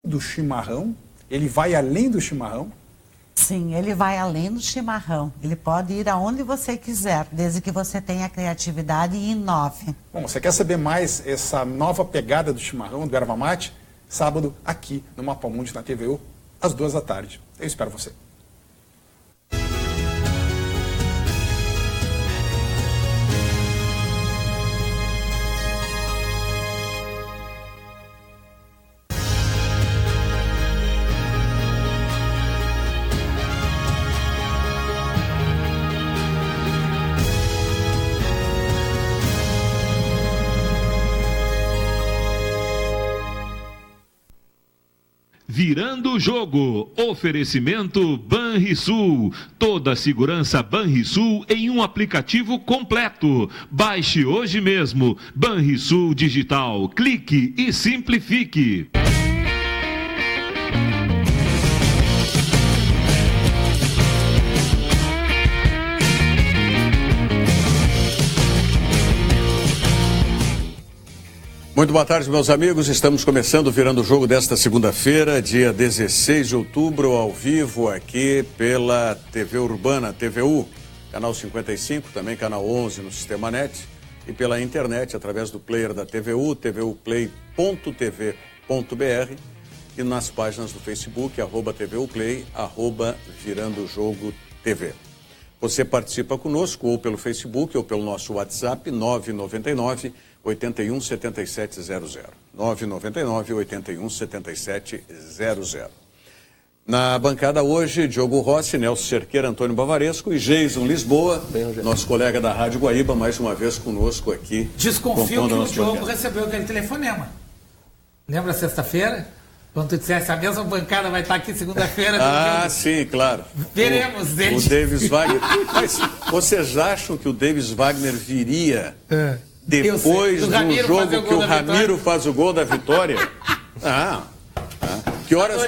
do chimarrão? Ele vai além do chimarrão? Sim, ele vai além do chimarrão. Ele pode ir aonde você quiser, desde que você tenha criatividade e inove. Bom, você quer saber mais essa nova pegada do chimarrão, do erva mate? Sábado, aqui no Mapa Mundi, na TVU, às 14h. Eu espero você. Virando o jogo, oferecimento Banrisul, toda a segurança Banrisul em um aplicativo completo. Baixe hoje mesmo, Banrisul Digital, clique e simplifique. Muito boa tarde, meus amigos. Estamos começando Virando o Jogo desta segunda-feira, dia 16 de outubro, ao vivo aqui pela TV Urbana, TVU, canal 55, também canal 11 no Sistema NET, e pela internet, através do player da TVU, tvuplay.tv.br, e nas páginas do Facebook, @TVUplay, @Virando o Jogo TV. Você participa conosco ou pelo Facebook ou pelo nosso WhatsApp, 999 81 7700. 999 81 7700. Na bancada hoje, Diogo Rossi, Nelson Cerqueira, Antônio Bavaresco e Geison Lisboa, nosso colega da Rádio Guaíba, mais uma vez conosco aqui. Desconfio que o Diogo recebeu aquele telefonema. Lembra sexta-feira? Quando tu dissesse, a mesma bancada vai estar aqui segunda-feira. Sim, claro. Veremos, o Davis Wagner. Mas vocês acham que o Davis Wagner viria depois do jogo que o Ramiro faz o gol da vitória? Que horas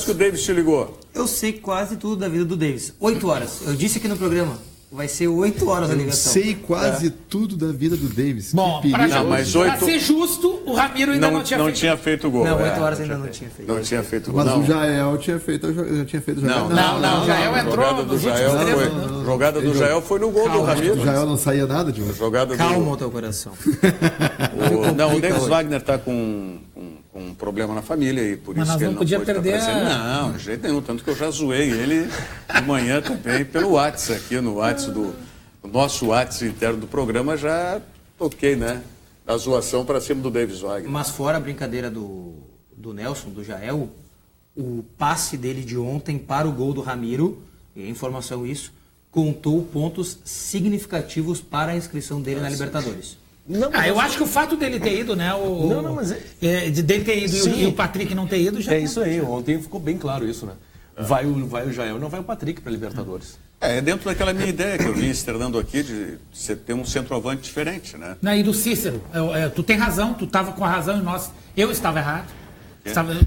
que o Davis te ligou? Eu sei quase tudo da vida do Davis. 8 horas. Eu disse aqui no programa. Vai ser 8 horas a ligação. Eu sei quase tudo da vida do Davis. Bom, para ser justo, o Ramiro ainda não tinha feito o gol. Não, 8 horas ainda não tinha feito. Não tinha feito o gol. Mas o Jael tinha feito o Jael. Não, o Jael entrou nos últimos 3 minutos. A jogada do Jael foi no gol do Ramiro. O Jael não saía nada, Diogo. Calma o teu coração. O Davis Wagner está com um problema na família e por isso que ele não podia perder. Não, de jeito nenhum. Tanto que eu já zoei ele de manhã também pelo WhatsApp, aqui no WhatsApp do nosso WhatsApp interno do programa, já toquei, né? A zoação para cima do Davis Wagner. Mas fora a brincadeira do Nelson, do Jael, o passe dele de ontem para o gol do Ramiro, e a informação isso, contou pontos significativos para a inscrição dele na Libertadores. Eu acho que o fato dele ter ido, né? Dele ter ido e o Patrick não ter ido já. É isso aí, ontem ficou bem claro isso, né? Vai o Jael, não vai o Patrick para Libertadores. É dentro daquela minha ideia que eu vim externando aqui de você ter um centroavante diferente, né? E do Cícero. Tu tem razão, tu estava com a razão e eu estava errado.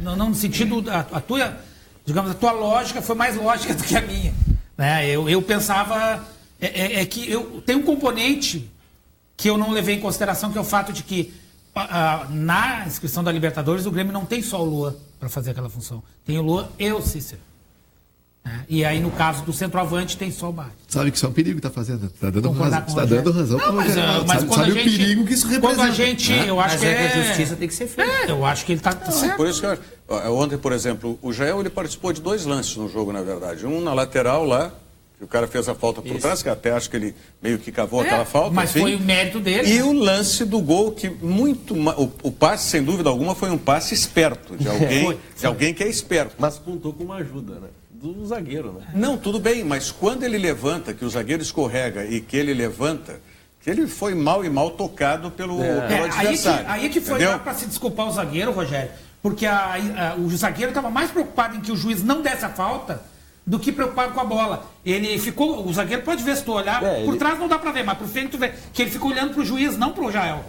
Não no sentido, a tua lógica foi mais lógica do que a minha. Né? Eu pensava, que tem um componente que eu não levei em consideração, que é o fato de que na inscrição da Libertadores o Grêmio não tem só o Lua para fazer aquela função. Tem o Lua e o Cícero. E aí, no caso do centroavante, tem só o Bart. Sabe que isso é um perigo que está fazendo. Está dando razão. Mas sabe o perigo que isso representa. Quando a gente, eu acho que a justiça tem que ser feita. Eu acho que ele está certo. Por isso que ontem, por exemplo, o Jael ele participou de 2 lances no jogo, na verdade. Um na lateral lá, que o cara fez a falta por trás, que até acho que ele meio que cavou aquela falta. Mas foi o mérito dele. E o lance do gol, que o passe, sem dúvida alguma, foi um passe esperto, de alguém que é esperto. Mas contou com uma ajuda, né? Do zagueiro, né? Não, tudo bem, mas quando ele levanta, que o zagueiro escorrega e que ele levanta, que ele foi mal tocado pelo adversário. Aí que foi lá para se desculpar o zagueiro, Rogério, porque o zagueiro estava mais preocupado em que o juiz não desse a falta do que preocupado com a bola. O zagueiro pode ver, se tu olhar, por trás não dá pra ver, mas por frente tu vê, que ele ficou olhando pro juiz, não pro Jael.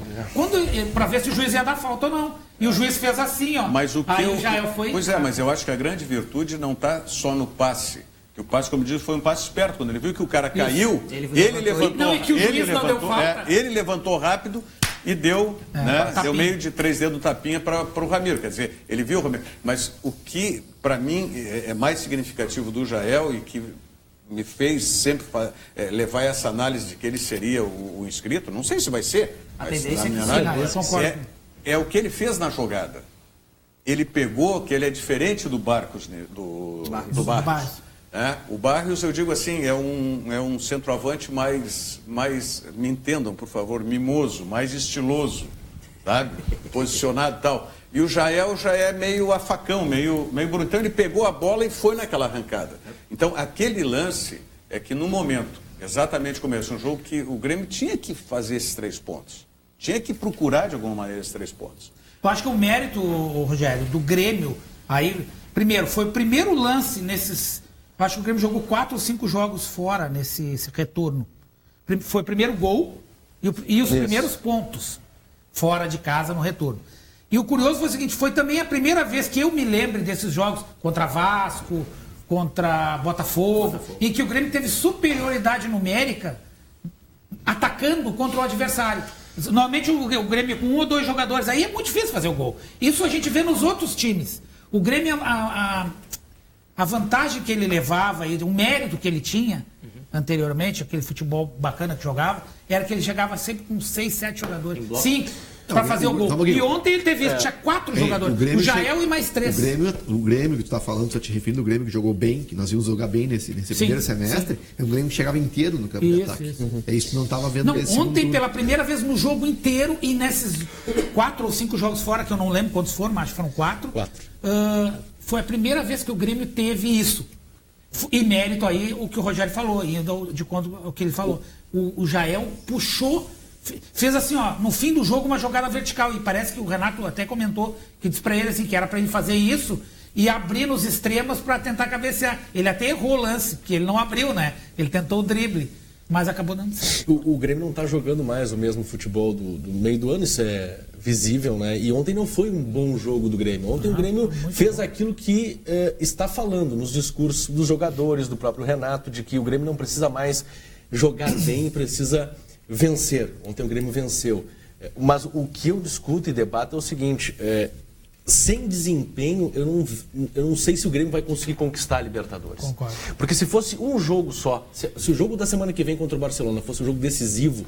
Pra ver se o juiz ia dar falta ou não. E o juiz fez assim, ó. Mas o Jael foi... Pois mas eu acho que a grande virtude não tá só no passe. Que o passe, como diz, foi um passe esperto. Quando ele viu que o cara caiu, ele levantou. Não, e que o juiz não deu falta. Ele levantou rápido e deu, deu meio de 3 dedos no tapinha para o Ramiro. Quer dizer, ele viu o Ramiro. Mas o que, para mim, é mais significativo do Jael e que me fez sempre levar essa análise de que ele seria o inscrito, não sei se vai ser, mas na minha análise, é o que ele fez na jogada. Ele pegou que ele é diferente do Barcos, do Barrios. O Barrios, eu digo assim, é um centroavante mais, me entendam, por favor, mimoso, mais estiloso, sabe? Posicionado e tal. E o Jael já é meio a facão, meio bruto. Então ele pegou a bola e foi naquela arrancada. Então aquele lance é que no momento, exatamente como esse, um jogo que o Grêmio tinha que fazer esses 3 pontos. Tinha que procurar de alguma maneira esses 3 pontos. Eu acho que o mérito, Rogério, do Grêmio, aí, primeiro, foi o primeiro lance nesses... Eu acho que o Grêmio jogou 4 ou 5 jogos fora nesse retorno. Foi o primeiro gol e os primeiros pontos fora de casa no retorno. E o curioso foi o seguinte, foi também a primeira vez que eu me lembro desses jogos contra Vasco, contra Botafogo, em que o Grêmio teve superioridade numérica atacando contra o adversário. Normalmente o Grêmio com 1 ou 2 jogadores, aí é muito difícil fazer o gol. Isso a gente vê nos outros times. O Grêmio, a vantagem que ele levava, o mérito que ele tinha anteriormente, aquele futebol bacana que jogava, era que ele chegava sempre com 6, 7 jogadores. 5 para fazer o gol. E ontem ele teve tinha 4 jogadores. O Jael e mais 3. O Grêmio que tu está falando, só te referindo, o Grêmio que jogou bem, que nós vimos jogar bem nesse primeiro semestre, o Grêmio chegava inteiro no campo de ataque. É isso que não estava vendo. Ontem, pela primeira vez no jogo inteiro, e nesses 4 ou 5 jogos fora, que eu não lembro quantos foram, mas acho que foram 4. Foi a primeira vez que o Grêmio teve isso. E mérito aí o que o Rogério falou, de quando o que ele falou. O Jael puxou, fez assim, no fim do jogo uma jogada vertical. E parece que o Renato até comentou, que disse pra ele assim, que era pra ele fazer isso e abrir nos extremos para tentar cabecear. Ele até errou o lance, porque ele não abriu, né? Ele tentou o drible. Mas acabou dando certo. O Grêmio não está jogando mais o mesmo futebol do meio do ano, isso é visível, né? E ontem não foi um bom jogo do Grêmio. Ontem o Grêmio fez aquilo que está falando nos discursos dos jogadores, do próprio Renato, de que o Grêmio não precisa mais jogar bem, precisa vencer. Ontem o Grêmio venceu. Mas o que eu discuto e debato é o seguinte... sem desempenho, eu não sei se o Grêmio vai conseguir conquistar a Libertadores. Concordo. Porque se fosse um jogo só, se o jogo da semana que vem contra o Barcelona fosse um jogo decisivo,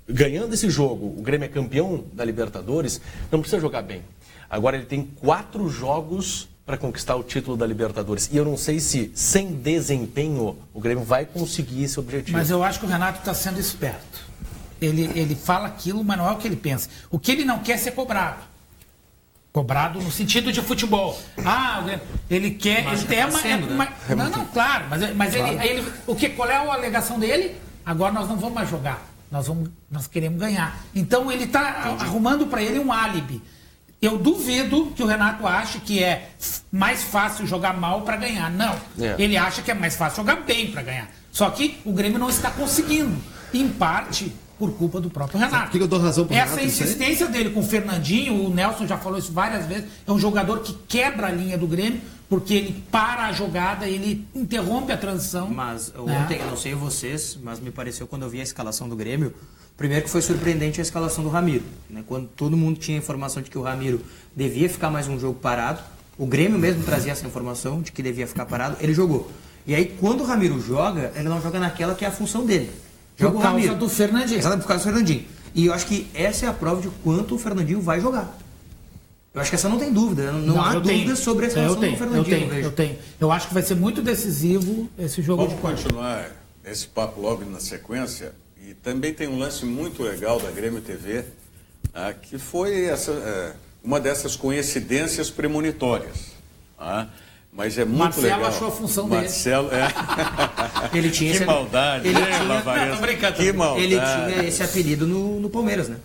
ganhando esse jogo, o Grêmio é campeão da Libertadores, não precisa jogar bem. Agora ele tem 4 jogos para conquistar o título da Libertadores. E eu não sei se, sem desempenho, o Grêmio vai conseguir esse objetivo. Mas eu acho que o Renato está sendo esperto. Ele fala aquilo, mas não é o que ele pensa. O que ele não quer é ser cobrado. Cobrado no sentido de futebol. Ele quer... Mas ele tem não, claro. Mas claro. Qual é a alegação dele? Agora nós não vamos mais jogar. Nós queremos ganhar. Então ele está arrumando para ele um álibi. Eu duvido que o Renato ache que é mais fácil jogar mal para ganhar. Não. Ele acha que é mais fácil jogar bem para ganhar. Só que o Grêmio não está conseguindo. Em parte... por culpa do próprio Renato. Que eu dou razão pro Renato, insistência dele com o Fernandinho, o Nelson já falou isso várias vezes, é um jogador que quebra a linha do Grêmio, porque ele para a jogada, ele interrompe a transição. Mas ontem, eu não sei vocês, mas me pareceu quando eu vi a escalação do Grêmio, primeiro que foi surpreendente a escalação do Ramiro. Né? Quando todo mundo tinha a informação de que o Ramiro devia ficar mais um jogo parado, o Grêmio mesmo trazia essa informação de que devia ficar parado, ele jogou. E aí, quando o Ramiro joga, ele não joga naquela que é a função dele. Por causa do Fernandinho. Exatamente, por causa do Fernandinho. E eu acho que essa é a prova de quanto o Fernandinho vai jogar. Eu acho que essa não tem dúvida. Não há dúvida sobre a escalação do Fernandinho. Eu tenho. Eu acho que vai ser muito decisivo esse jogo de quarta. Vamos continuar esse papo logo na sequência. E também tem um lance muito legal da Grêmio TV, que foi uma dessas coincidências premonitórias. Mas é muito Marcelo legal. Marcelo achou a função Marcelo, dele. Ele tinha que maldade. Não, tô brincando. Que maldade. Ele tinha esse apelido no Palmeiras, né?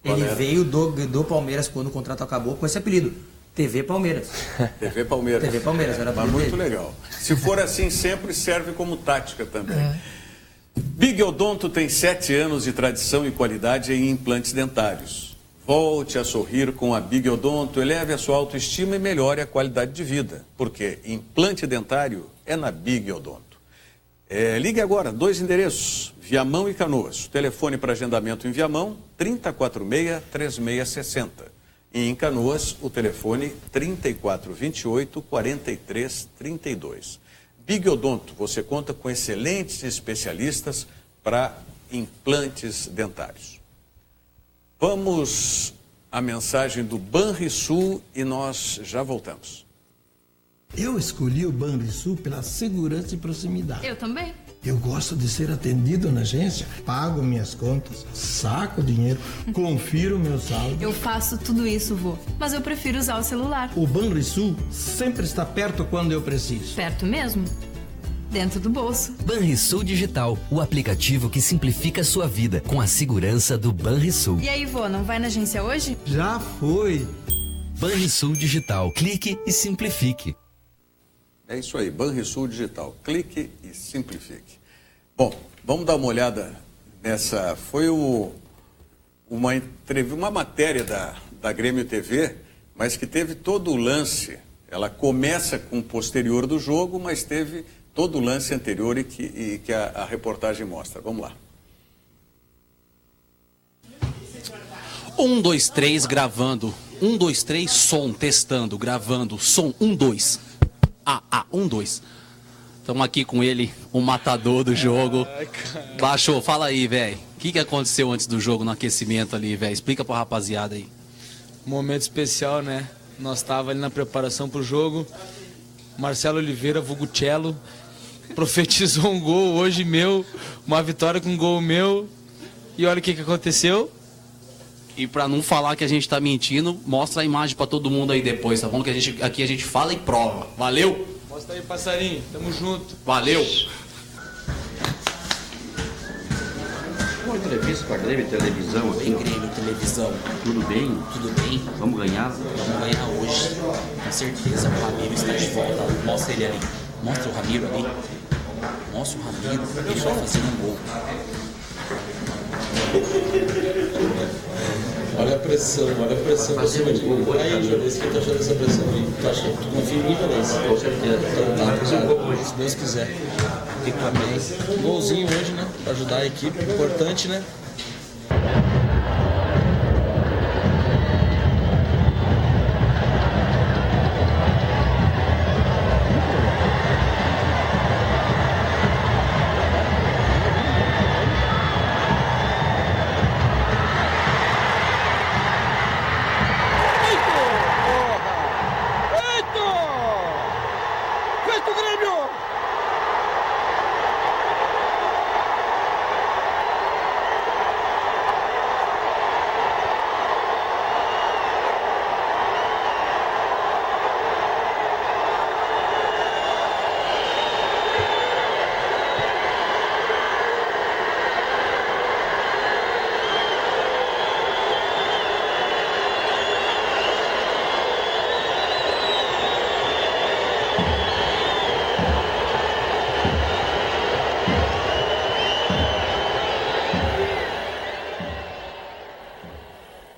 Ele veio do Palmeiras quando o contrato acabou com esse apelido. TV Palmeiras. TV Palmeiras. TV Palmeiras, era mas muito legal. Se for assim, sempre serve como tática também. Big Odonto tem 7 anos de tradição e qualidade em implantes dentários. Volte a sorrir com a Big Odonto, eleve a sua autoestima e melhore a qualidade de vida. Porque implante dentário é na Big Odonto. Ligue agora, 2 endereços, Viamão e Canoas. O telefone para agendamento em Viamão, 3046-3660. E em Canoas, o telefone 3428-4332. Big Odonto, você conta com excelentes especialistas para implantes dentários. Vamos à mensagem do Banrisul e nós já voltamos. Eu escolhi o Banrisul pela segurança e proximidade. Eu também. Eu gosto de ser atendido na agência, pago minhas contas, saco dinheiro, confiro meu saldo. Eu faço tudo isso, vô, mas eu prefiro usar o celular. O Banrisul sempre está perto quando eu preciso. Perto mesmo? Dentro do bolso. Banrisul Digital, o aplicativo que simplifica a sua vida com a segurança do Banrisul. E aí, vô, não vai na agência hoje? Já foi. Banrisul Digital, clique e simplifique. É isso aí, Banrisul Digital. Clique e simplifique. Bom, vamos dar uma olhada nessa. Foi uma matéria da Grêmio TV, mas que teve todo o lance. Ela começa com o posterior do jogo, mas teve todo o lance anterior e que a reportagem mostra. Vamos lá. 1, 2, 3, gravando. 1, 2, 3, som, testando, gravando, som, 1, 2. 1, 2. Estamos aqui com ele, o matador do jogo. Baixou, fala aí, velho. O que aconteceu antes do jogo no aquecimento ali, velho? Explica pra rapaziada aí. Momento especial, né? Nós tava ali na preparação pro jogo. Marcelo Oliveira, vulgo Cello, profetizou um gol hoje meu, uma vitória com um gol meu. E olha o que aconteceu. E pra não falar que a gente tá mentindo, mostra a imagem pra todo mundo aí depois, tá bom? Que aqui a gente fala e prova. Valeu? Mostra aí, passarinho. Tamo junto. Valeu. Uma entrevista com a Grêmio Televisão aqui. Grêmio Televisão. Tudo bem? Tudo bem? Vamos ganhar? Vamos ganhar hoje. Com certeza o Ramiro está de volta. Mostra ele ali. Mostra o Ramiro ali. Mostra o Ramiro. Ele vai fazer um gol. Olha a pressão pra cima de mim. Aí, Jones, o que tá achando dessa pressão aí? Tu confia em mim, Jones? Com certeza. Se Deus quiser. Amém. Golzinho hoje, né? Pra ajudar a equipe. Importante, né?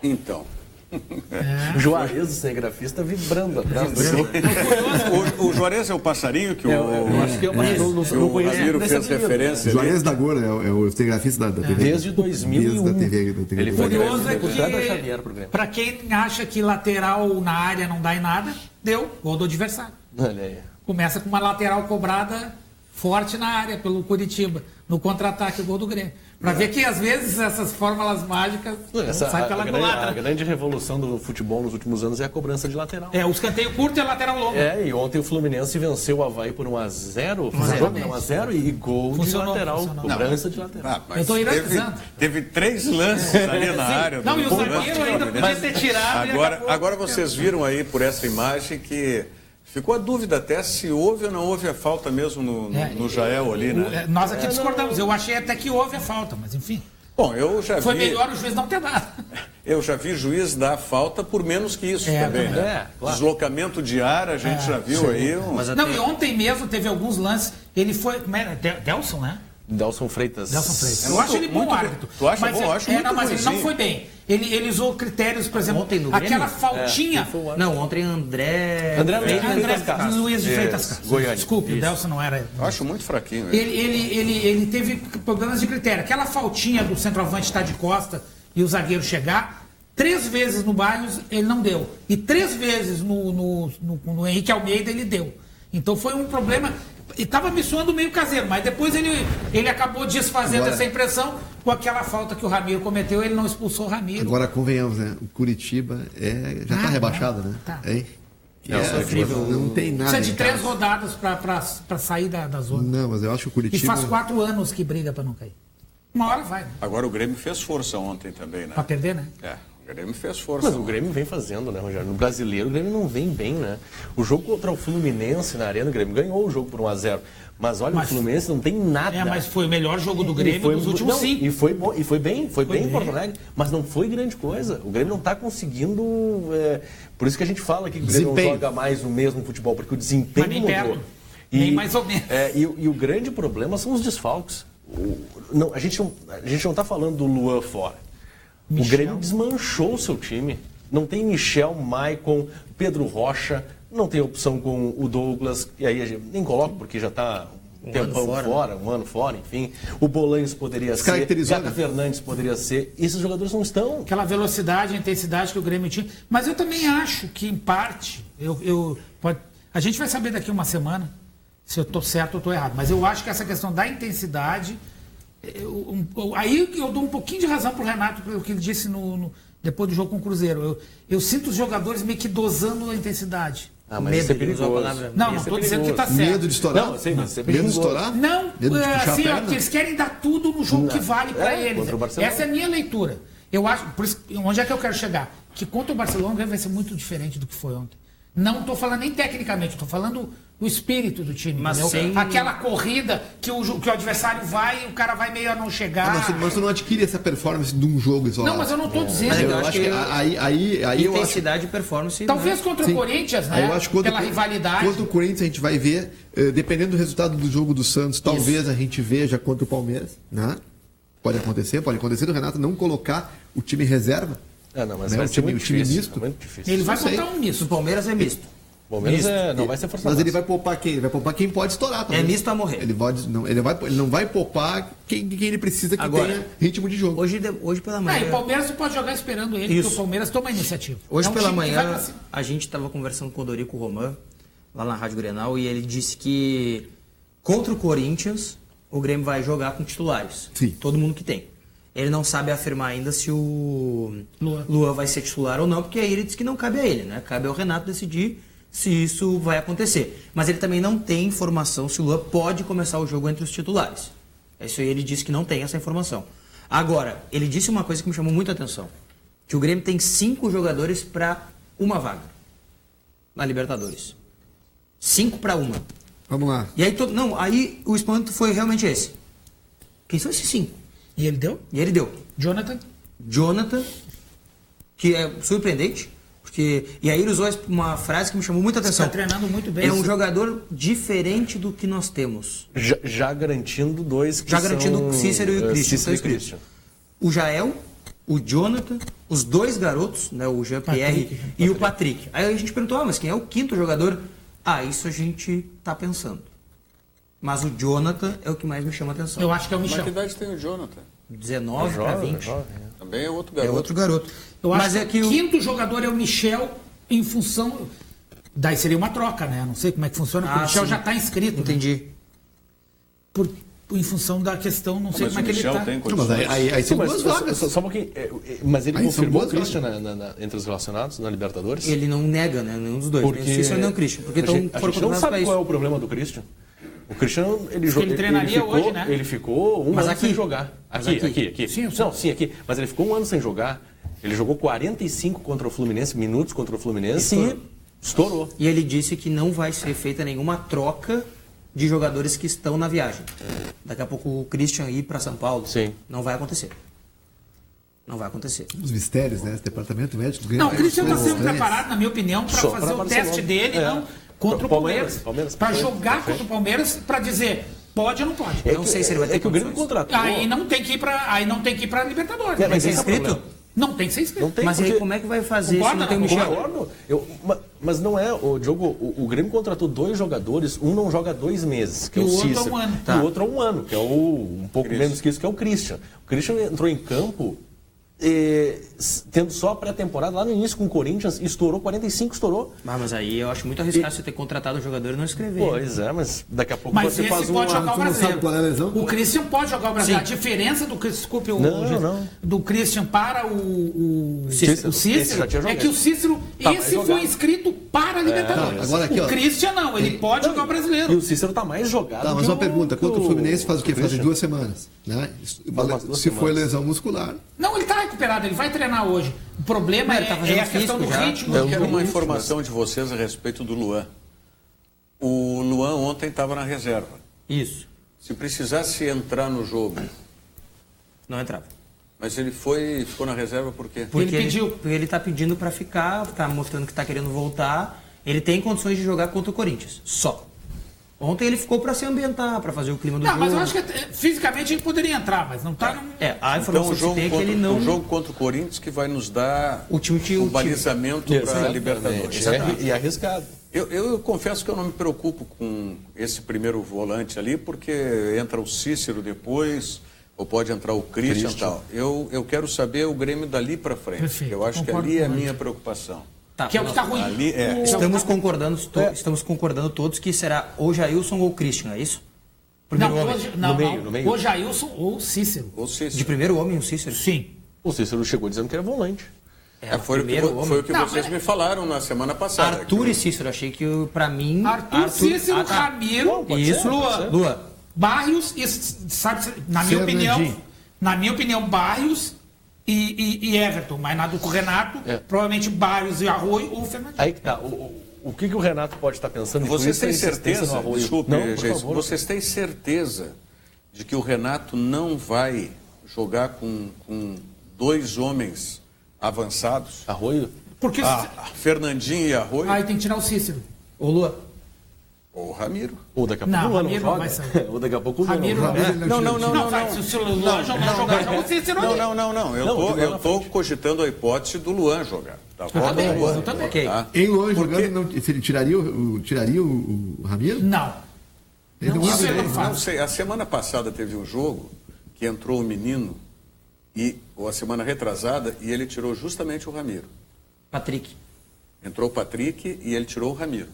Então. O Juarez, o cinegrafista, vibrando atrás. O Juarez é o passarinho que eu acho que é o Ramiro fez referência. O Juarez da Gora é o cinegrafista da TV. Desde 2001. Desde da TV. Ele foi curioso é que, para quem acha que lateral na área não dá em nada, deu gol do adversário. Olha aí. Começa com uma lateral cobrada forte na área pelo Curitiba, no contra-ataque, o gol do Grêmio. Para ver que, às vezes, essas fórmulas mágicas saem pela culatra. A grande revolução do futebol nos últimos anos é a cobrança de lateral. O escanteio curto e a lateral longa. E ontem o Fluminense venceu o Avaí por 1-0. 1-0 e gol de lateral. Cobrança de lateral. Eu estou ironizando. Teve 3 lances ali na área. Não, e o zagueiro ainda podia ter tirado. Agora vocês viram aí por essa imagem que ficou a dúvida até se houve ou não houve a falta mesmo no Jael ali, né? Nós aqui discordamos. Eu achei até que houve a falta, mas enfim. Bom, eu já vi... Foi melhor o juiz não ter dado. Eu já vi juiz dar falta por menos que isso também, né? Claro. Deslocamento de ar, a gente já viu aí. Não, e ontem mesmo teve alguns lances. Ele foi... Como era? Delson, né? Delson Freitas. Eu acho ele bom árbitro. Tu acha bom? Eu acho muito mas ele não foi bem. Ele usou critérios, por exemplo, ontem no aquela Grêmio? faltinha. Não, ontem André Luiz de Freitas Castro. Goiânia. Desculpe, o Delson não era. Eu acho muito fraquinho. Ele teve problemas de critério. Aquela faltinha do centroavante estar de costa e o zagueiro chegar, 3 vezes no Barrios ele não deu. E 3 vezes no Henrique Almeida ele deu. Então foi um problema. E estava me soando meio caseiro, mas depois ele acabou desfazendo essa impressão com aquela falta que o Ramiro cometeu, ele não expulsou o Ramiro. Agora, convenhamos, né? O Curitiba já está rebaixado, né? Tá. Não tem nada. Precisa de 3 rodadas para sair da zona. Não, mas eu acho que o Curitiba... E faz 4 anos que briga para não cair. Uma hora vai. Né? Agora o Grêmio fez força ontem também, né? Para perder, né? O Grêmio fez força. Mas o Grêmio vem fazendo, né, Rogério? No Brasileiro, o Grêmio não vem bem, né? O jogo contra o Fluminense na Arena, o Grêmio ganhou o jogo por 1-0. Mas olha, o Fluminense não tem nada. Mas foi o melhor jogo do Grêmio nos últimos 5. E foi bom, e foi bem em Porto Alegre, mas não foi grande coisa. O Grêmio não está conseguindo. Por isso que a gente fala que o Grêmio não joga mais o mesmo futebol, porque o desempenho nem mudou. perto, nem mais ou menos. E o grande problema são os desfalques. A gente não está falando do Luan fora. O Grêmio desmanchou o seu time. Não tem Michel, Maicon, Pedro Rocha, não tem opção com o Douglas, e aí a gente nem coloca porque já está um tempão fora, um ano fora, enfim. O Bolanhos poderia ser, Gata Fernandes poderia ser. Esses jogadores não estão. Aquela velocidade, a intensidade que o Grêmio tinha. Mas eu também acho que, em parte, a gente vai saber daqui uma semana se eu estou certo ou estou errado. Mas eu acho que essa questão da intensidade... aí eu dou um pouquinho de razão para o Renato, pelo que ele disse depois do jogo com o Cruzeiro. Eu sinto os jogadores meio que dosando a intensidade. Mas medo de usar a palavra. Não estou dizendo que está certo. Medo de estourar? Não, sim, medo de estourar? Não, assim, que eles querem dar tudo no jogo que vale para eles. Essa é a minha leitura. Eu acho, por isso, onde é que eu quero chegar? Que contra o Barcelona vai ser muito diferente do que foi ontem. Não estou falando nem tecnicamente, estou falando do espírito do time. Mas aquela corrida que o adversário vai e o cara vai meio a não chegar. Mas você não adquire essa performance de um jogo isolado. Não, mas eu não estou dizendo. Eu acho que aí intensidade e performance. Talvez contra o Corinthians, né? Eu acho que pela rivalidade. Contra o Corinthians a gente vai ver, dependendo do resultado do jogo do Santos, talvez a gente veja contra o Palmeiras, né? Pode acontecer do Renato não colocar o time reserva. Mas vai ser muito difícil. Ele vai botar um misto. O Palmeiras é misto. O Palmeiras não vai ser forçado. Mas ele vai poupar quem? Ele vai poupar quem pode estourar. É misto a morrer. Ele não vai poupar quem ele precisa que tenha ritmo de jogo. Hoje pela manhã... o Palmeiras você pode jogar esperando ele, porque o Palmeiras toma a iniciativa. Hoje pela manhã, a gente estava conversando com o Dorico Roman, lá na Rádio Grenal, e ele disse que contra o Corinthians, o Grêmio vai jogar com titulares. Sim. Todo mundo que tem. Ele não sabe afirmar ainda se o Luan vai ser titular ou não, porque aí ele disse que não cabe a ele, né? Cabe ao Renato decidir se isso vai acontecer. Mas ele também não tem informação se o Luan pode começar o jogo entre os titulares. Isso aí ele disse que não tem essa informação. Agora, ele disse uma coisa que me chamou muita atenção. Que o Grêmio tem 5 jogadores para uma vaga na Libertadores. 5 para uma. Vamos lá. E aí, aí o espanto foi realmente esse. Quem são esses 5? E ele deu? E ele deu. Jonathan, que é surpreendente. E aí ele usou uma frase que me chamou muita atenção. Está treinando muito bem. É um jogador diferente do que nós temos. Já garantindo 2 que garantindo o Cícero e o Christian. O Jael, o Jonathan, os 2 garotos, né, o Jean-Pierre e o Patrick. Aí a gente perguntou, mas quem é o 5º jogador? Isso a gente está pensando. Mas o Jonathan é o que mais me chama a atenção. Eu acho que é o Michel. Mas que idade tem o Jonathan? 19 para 20. Também é outro garoto. É outro garoto. Eu acho que o 5º jogador é o Michel em função... Daí seria uma troca, né? Não sei como é que funciona, porque o Michel já está inscrito. Entendi. Né? Em função da questão, não sei como é que ele está. Mas aí são 2 vagas. Só um pouquinho. Mas ele confirmou o Christian entre os relacionados na Libertadores? Ele não nega, né? Nenhum dos dois. Porque nem o Christian nem o Christian. Porque a gente não sabe qual é o problema do Christian. O Cristiano, ele treinaria hoje, né? Ele ficou um ano sem jogar. Aqui. Sim, aqui. Mas ele ficou um ano sem jogar. Ele jogou 45 contra o Fluminense, minutos contra o Fluminense e estourou. E ele disse que não vai ser feita nenhuma troca de jogadores que estão na viagem. Daqui a pouco o Christian ir para São Paulo. Sim. Não vai acontecer. Não vai acontecer. Os mistérios, né? Esse departamento médico do Grêmio. Não, o Christian está sendo preparado, na minha opinião, para fazer o teste dele, não contra o Palmeiras. Para jogar contra o Palmeiras, para dizer pode ou não pode. Eu não sei se ele vai ter que o Grêmio contratou. Aí não tem que ir para Libertadores. Vai ser inscrito? Não tem que ser inscrito. Não tem, mas aí como é que vai fazer se não tem o Michel? Concordo. Mas não é, o Diogo, o Grêmio contratou 2 jogadores, um não joga 2 meses, que é o Cícero. Outro é um ano. E o outro é 1 ano, que é um pouco menos que isso, que é o Christian. O Christian entrou em campo tendo só a pré-temporada lá no início com o Corinthians, estourou 45, estourou. Mas aí eu acho muito arriscado você ter contratado o jogador e não escrever. Pois é, mas daqui a pouco mas você faz pode jogar o brasileiro. O Christian pode jogar o brasileiro. A diferença do do Christian para o Cícero é que o Cícero, esse foi inscrito para a Libertadores. Agora aqui, o Christian não, ele pode jogar o brasileiro. E o Cícero está mais jogado. Tá, mas uma pergunta, contra o Fluminense faz o quê? Faz em 2 semanas. Né? Se foi lesão muscular. Não, ele está recuperado, ele vai treinar hoje. O problema é a questão do ritmo. Eu quero uma informação de vocês a respeito do Luan. O Luan ontem estava na reserva. Isso. Se precisasse entrar no jogo... Não entrava. Mas ele ficou na reserva por quê? Porque ele está pedindo para ficar, está mostrando que está querendo voltar. Ele tem condições de jogar contra o Corinthians. Só. Ontem ele ficou para se ambientar, para fazer o clima do jogo. Não, mas eu acho que fisicamente ele poderia entrar, mas não está... A informação que tem é que ele não... O jogo contra o Corinthians que vai nos dar o balizamento para a Libertadores. E arriscado. Eu confesso que eu não me preocupo com esse primeiro volante ali, porque entra o Cícero depois, ou pode entrar o Christian e tal. Eu quero saber o Grêmio dali para frente. Perfeito, eu acho que ali é a minha preocupação. Tá, que é o que está ruim. Estamos concordando todos que será ou Jailson ou Christian, é isso? No meio. Ou Jailson ou Cícero. De primeiro homem o Cícero? Sim. O Cícero chegou dizendo que era volante. Foi o que vocês me falaram na semana passada. Arthur e Cícero, achei que para mim... Arthur, Cícero, Ramiro, Luan, Barrios, sabe, na minha opinião, Barrios e Everton, mas na do Renato, provavelmente Barrios e Arroio ou Fernandinho. Aí que tá. O que o Renato pode estar pensando? Vocês têm certeza, vocês têm certeza de que o Renato não vai jogar com 2 homens avançados? Arroio? Porque Fernandinho e Arroio? Aí tem que tirar o Cícero. Ou Luan. Ou o Ramiro. Ou daqui a pouco o Luan não joga. Vai sair. Ou daqui a pouco o Luan Ramiro não joga. Não. Se o Luan não jogar, o Cícero Não. Eu estou cogitando a hipótese do Luan jogar. Tá bom? Eu também. Em Luan jogando, ele tiraria o Ramiro? Não. Não sei. A semana passada teve um jogo que entrou o menino, ou a semana retrasada, e ele tirou justamente o Ramiro. Patrick. Entrou o Patrick e ele tirou o Ramiro,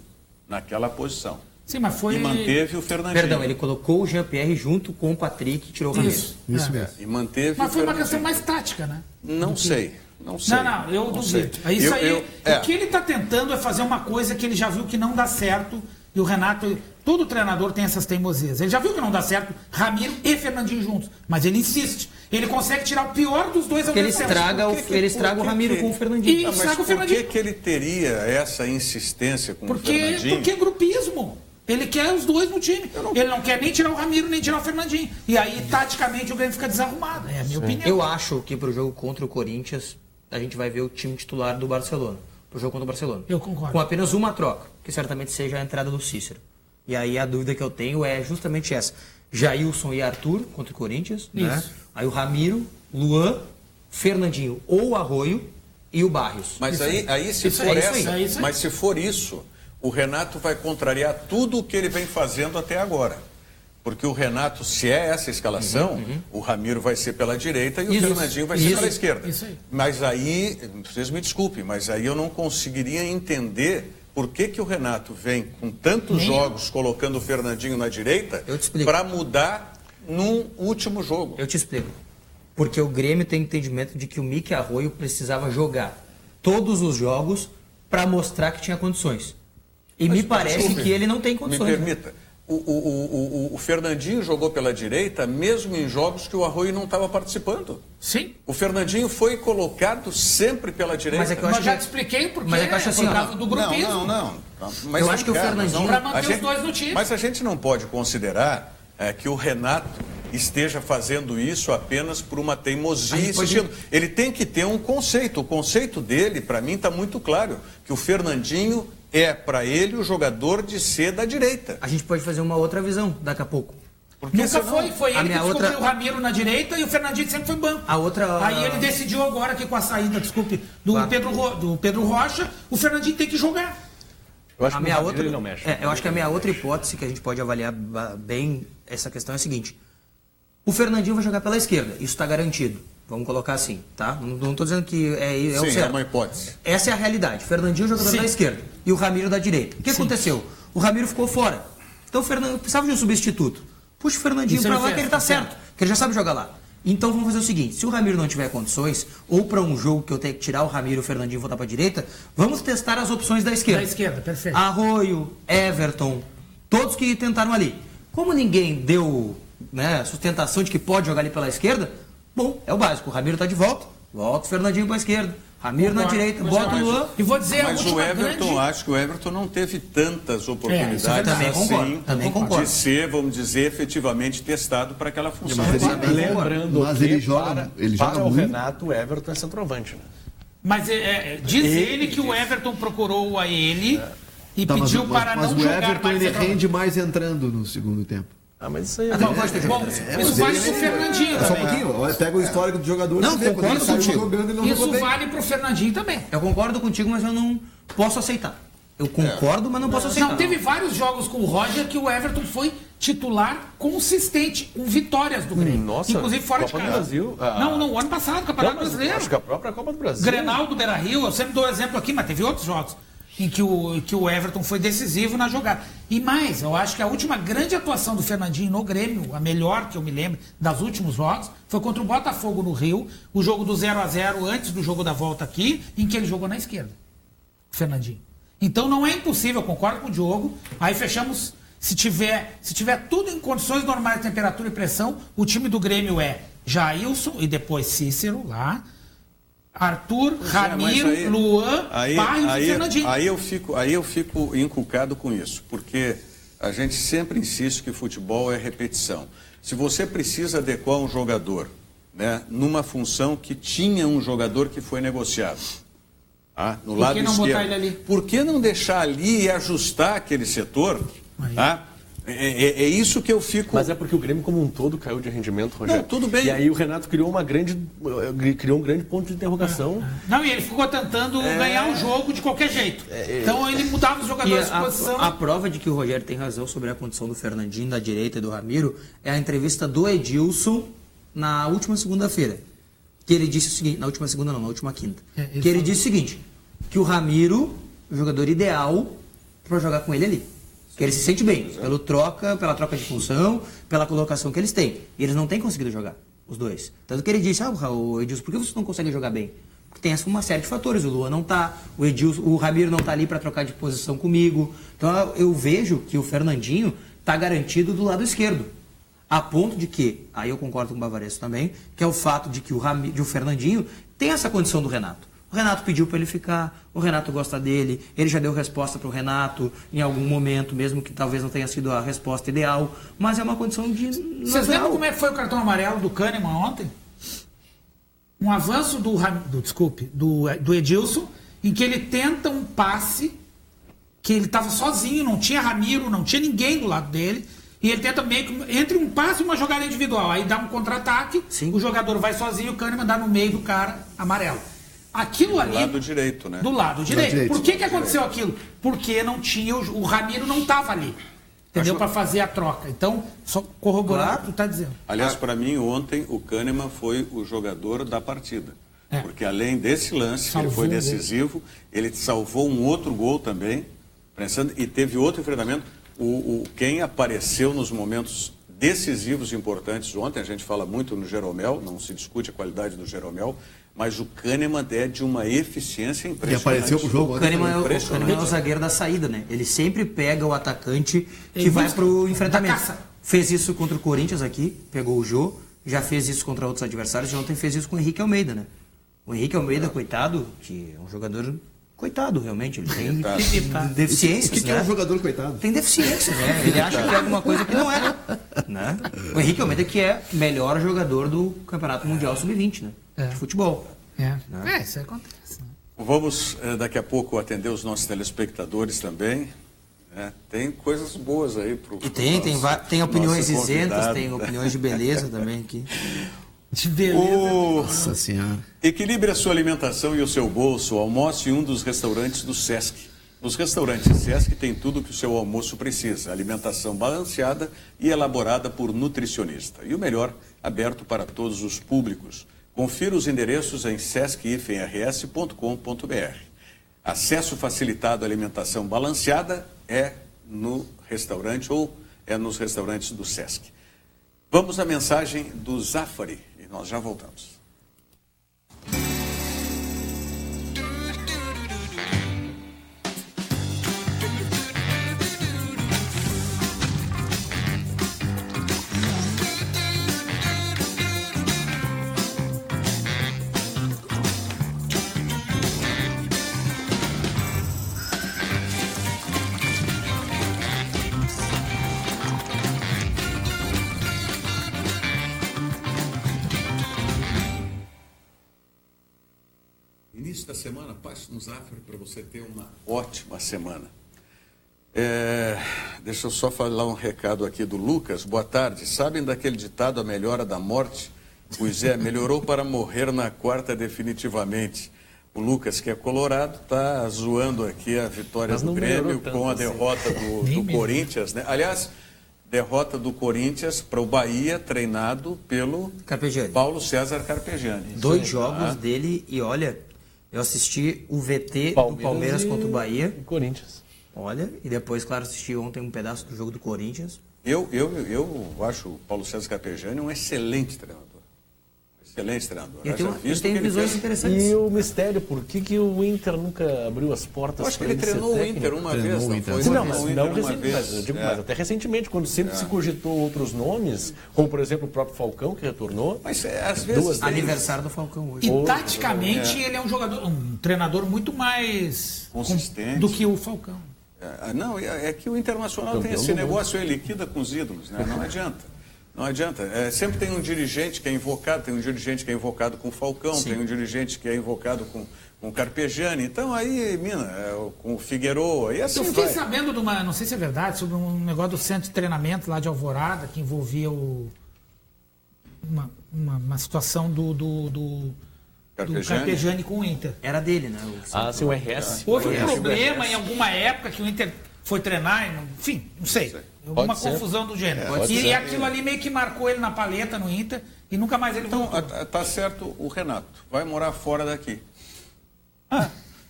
naquela posição. Sim, mas foi... E manteve o Fernandinho. Perdão, ele colocou o Jean-Pierre junto com o Patrick e tirou o Ramiro. Isso mesmo. E manteve mas foi uma questão mais tática, né? Não sei. Não, eu duvido. O que ele está tentando é fazer uma coisa que ele já viu que não dá certo. E o Renato, todo treinador tem essas teimosias. Ele já viu que não dá certo Ramiro e Fernandinho juntos. Mas ele insiste. Ele consegue tirar o pior dos dois ao mesmo tempo. Ele estraga o Ramiro com o Fernandinho. Mas por que ele teria essa insistência com o Fernandinho? Porque é grupismo. Ele quer os dois no time. Ele não quer nem tirar o Ramiro, nem tirar o Fernandinho. E aí, taticamente, o Grêmio fica desarrumado. É a minha opinião. Eu acho que pro jogo contra o Corinthians, a gente vai ver o time titular do Barcelona. Pro jogo contra o Barcelona. Eu concordo. Com apenas uma troca, que certamente seja a entrada do Cícero. E aí a dúvida que eu tenho é justamente essa. Jailson e Arthur contra o Corinthians. Né? Aí o Ramiro, Luan, Fernandinho ou Arroio e o Barrios. Mas se for isso, o Renato vai contrariar tudo o que ele vem fazendo até agora. Porque o Renato, se é essa escalação, o Ramiro vai ser pela direita e o Fernandinho vai ser pela esquerda. Mas aí, vocês me desculpem, mas aí eu não conseguiria entender por que o Renato vem com tantos jogos colocando o Fernandinho na direita para mudar num último jogo. Eu te explico. Porque o Grêmio tem entendimento de que o Mickey Arroio precisava jogar todos os jogos para mostrar que tinha condições. E me parece que ele não tem condições. Me permita. O Fernandinho jogou pela direita, mesmo em jogos que o Arroio não estava participando. Sim. O Fernandinho foi colocado sempre pela direita. Mas já te expliquei porque mas é que eu acho assim, por causa do grupismo. Não. Mas eu acho que o Fernandinho... Para manter os dois no time. Mas a gente não pode considerar que o Renato esteja fazendo isso apenas por uma teimosia insistindo. Ele tem que ter um conceito. O conceito dele, para mim, está muito claro. Que o Fernandinho é, para ele, o jogador de ser da direita. A gente pode fazer uma outra visão daqui a pouco. Nunca foi ele que descobriu o Ramiro na direita e o Fernandinho sempre foi banco. Aí ele decidiu agora que com a saída, do Pedro Rocha, o Fernandinho tem que jogar. Eu acho que ele não mexe. Eu acho que a minha outra hipótese que a gente pode avaliar bem essa questão é a seguinte. O Fernandinho vai jogar pela esquerda, isso está garantido. Vamos colocar assim, tá? Não estou dizendo que é o certo. Sim, é uma hipótese. Essa é a realidade. Fernandinho jogador da esquerda e o Ramiro da direita. O que aconteceu? O Ramiro ficou fora. Então o Fernandinho precisava de um substituto. Puxa o Fernandinho para lá que ele tá certo, que ele já sabe jogar lá. Então vamos fazer o seguinte, se o Ramiro não tiver condições, ou para um jogo que eu tenho que tirar o Ramiro e o Fernandinho e voltar para a direita, vamos testar as opções da esquerda. Da esquerda, perfeito. Arroio, Everton, todos que tentaram ali. Como ninguém deu sustentação de que pode jogar ali pela esquerda, bom, é o básico. O Ramiro está de volta o Fernandinho para a esquerda. Ramiro na direita, bota o Luan. E vou dizer mas o Everton, acho que o Everton não teve tantas oportunidades também concordo. De ser, vamos dizer, efetivamente testado para aquela função. Lembrando mas ele joga para o muito. Renato, o Everton é centroavante. Né? Mas diz ele que o Everton procurou a ele e pediu para não jogar mais. Mas o Everton ele rende mais entrando no segundo tempo. Mas isso aí isso vale pro Fernandinho Só um também. pouquinho, pega o histórico do jogador. Não, concordo contigo. Isso vale pro Fernandinho também. Eu concordo contigo, mas eu não posso aceitar. Eu concordo, mas não posso aceitar. Não, teve vários jogos com o Roger que o Everton foi titular consistente, com vitórias do Grêmio. Nossa, inclusive fora Copa de casa. do Brasil. Não, ano passado, Campeonato Brasileiro. Acho que a própria Copa do Brasil. Grenal do Beira-Rio, eu sempre dou exemplo aqui, mas teve outros jogos em que o Everton foi decisivo na jogada. E mais, eu acho que a última grande atuação do Fernandinho no Grêmio, a melhor que eu me lembro das últimos jogos, foi contra o Botafogo no Rio, o jogo do 0-0 antes do jogo da volta aqui, em que ele jogou na esquerda, o Fernandinho. Então não é impossível, eu concordo com o Diogo, aí fechamos, se tiver tudo em condições normais de temperatura e pressão, o time do Grêmio é Jailson e depois Cícero lá, Arthur, Ramiro, Luan, Barros e Fernandinho. Aí eu fico encucado com isso, porque a gente sempre insiste que futebol é repetição. Se você precisa adequar um jogador, numa função que tinha um jogador que foi negociado, no lado esquerdo, botar ele ali? Por que não deixar ali e ajustar aquele setor? É isso que eu fico... Mas é porque o Grêmio como um todo caiu de rendimento, Rogério. Não, tudo bem. E aí o Renato criou um grande ponto de interrogação. Não, e ele ficou tentando ganhar o jogo de qualquer jeito. Então ele mudava os jogadores de posição. A prova de que o Rogério tem razão sobre a condição do Fernandinho, da direita e do Ramiro, é a entrevista do Edilson na última segunda-feira. Que ele disse o seguinte, na última quinta. Que ele disse o seguinte, que o Ramiro, o jogador ideal para jogar com ele ali. Que ele se sente bem, pela troca de função, pela colocação que eles têm. E eles não têm conseguido jogar, os dois. Tanto que ele disse, o Edilson, por que vocês não conseguem jogar bem? Porque tem uma série de fatores. O Luan não tá, o Ramiro não tá ali para trocar de posição comigo. Então eu vejo que o Fernandinho tá garantido do lado esquerdo. A ponto de que, aí eu concordo com o Bavaresso também, que é o fato de que o Fernandinho tem essa condição do Renato. O Renato pediu para ele ficar, o Renato gosta dele, ele já deu resposta para o Renato em algum momento, mesmo que talvez não tenha sido a resposta ideal, mas é uma condição de... Vocês lembram como é que foi o cartão amarelo do Kahneman ontem? Um avanço do Edilson, em que ele tenta um passe, que ele estava sozinho, não tinha Ramiro, não tinha ninguém do lado dele, e ele tenta meio que, entre um passe e uma jogada individual, aí dá um contra-ataque, o jogador vai sozinho, o Kahneman dá no meio do cara, amarelo. Aquilo ali... Do lado direito, né? Do lado direito. Por que aconteceu aquilo? Porque não tinha... O Ramiro não estava ali. Entendeu? Para fazer a troca. Então, só corroborar o que tu está dizendo. Aliás, para mim, ontem, o Kahneman foi o jogador da partida. Porque além desse lance, ele foi decisivo, ele salvou um outro gol também, pensando, e teve outro enfrentamento. Quem apareceu nos momentos decisivos e importantes ontem, a gente fala muito no Jeromel, não se discute a qualidade do Jeromel, mas o Kahneman é de uma eficiência impressionante. E apareceu pro jogo. O Kahneman é o zagueiro da saída, né? Ele sempre pega o atacante que vai pro enfrentamento. Fez isso contra o Corinthians aqui, pegou o Jô, já fez isso contra outros adversários, e ontem fez isso com o Henrique Almeida, né? O Henrique Almeida, coitado, que é um jogador... Coitado, realmente, ele tem deficiências. O que é um jogador coitado? Tem deficiências, né? Ele acha que é alguma coisa que não é. Né? O Henrique Almeida que é melhor jogador do Campeonato Mundial Sub-20, né? De futebol. Isso acontece. Né? Vamos, daqui a pouco, atender os nossos telespectadores também. Tem coisas boas aí pro E tem opiniões isentas, tem opiniões de beleza também aqui. De beleza. Nossa Senhora. Equilibre a sua alimentação e o seu bolso. Almoce em um dos restaurantes do Sesc. Nos restaurantes Sesc tem tudo que o seu almoço precisa. Alimentação balanceada e elaborada por nutricionista. E o melhor, aberto para todos os públicos. Confira os endereços em sesc-rs.com.br. Acesso facilitado à alimentação balanceada é no restaurante ou é nos restaurantes do Sesc. Vamos à mensagem do Zafari e nós já voltamos. Início da semana, passe no Zafari para você ter uma ótima semana. Deixa eu só falar um recado aqui do Lucas. Boa tarde. Sabem daquele ditado, a melhora da morte? Pois é, melhorou para morrer na quarta definitivamente. O Lucas, que é colorado, está zoando aqui a vitória do Grêmio com a derrota do Corinthians, né? Aliás, derrota do Corinthians para o Bahia, treinado pelo Paulo César Carpegiani. 2 jogos dele e olha, eu assisti o VT do Palmeiras contra o Bahia. E Corinthians. Olha, e depois, claro, assisti ontem um pedaço do jogo do Corinthians. Eu acho o Paulo César Carpegiani um excelente treinador. Excelente treinador. Ele tem visões interessantes. E o mistério, por que o Inter nunca abriu as portas? Eu acho que ele treinou o Inter uma vez, não foi? Mas até recentemente, quando sempre se cogitou outros nomes, como por exemplo o próprio Falcão, que retornou. Mas às vezes... Aniversário do Falcão hoje. E taticamente ele é um treinador muito mais consistente do que o Falcão. Não, é que o Internacional tem esse negócio aí, liquida com os ídolos, né? Não adianta. Não adianta. Sempre tem um dirigente que é invocado, tem um dirigente que é invocado com o Falcão, Sim. Tem um dirigente que é invocado com o Carpegiani. Então aí, com o Figueiredo, aí assim eu fiquei sabendo de uma, não sei se é verdade, sobre um negócio do centro de treinamento lá de Alvorada, que envolvia uma situação do Carpegiani com o Inter. Era dele, né? Sim, o RS. Houve um problema em alguma época que o Inter foi treinar, enfim, não sei. Alguma confusão do gênero. E aquilo ali meio que marcou ele na paleta no Inter e nunca mais ele voltou. Tá certo o Renato. Vai morar fora daqui.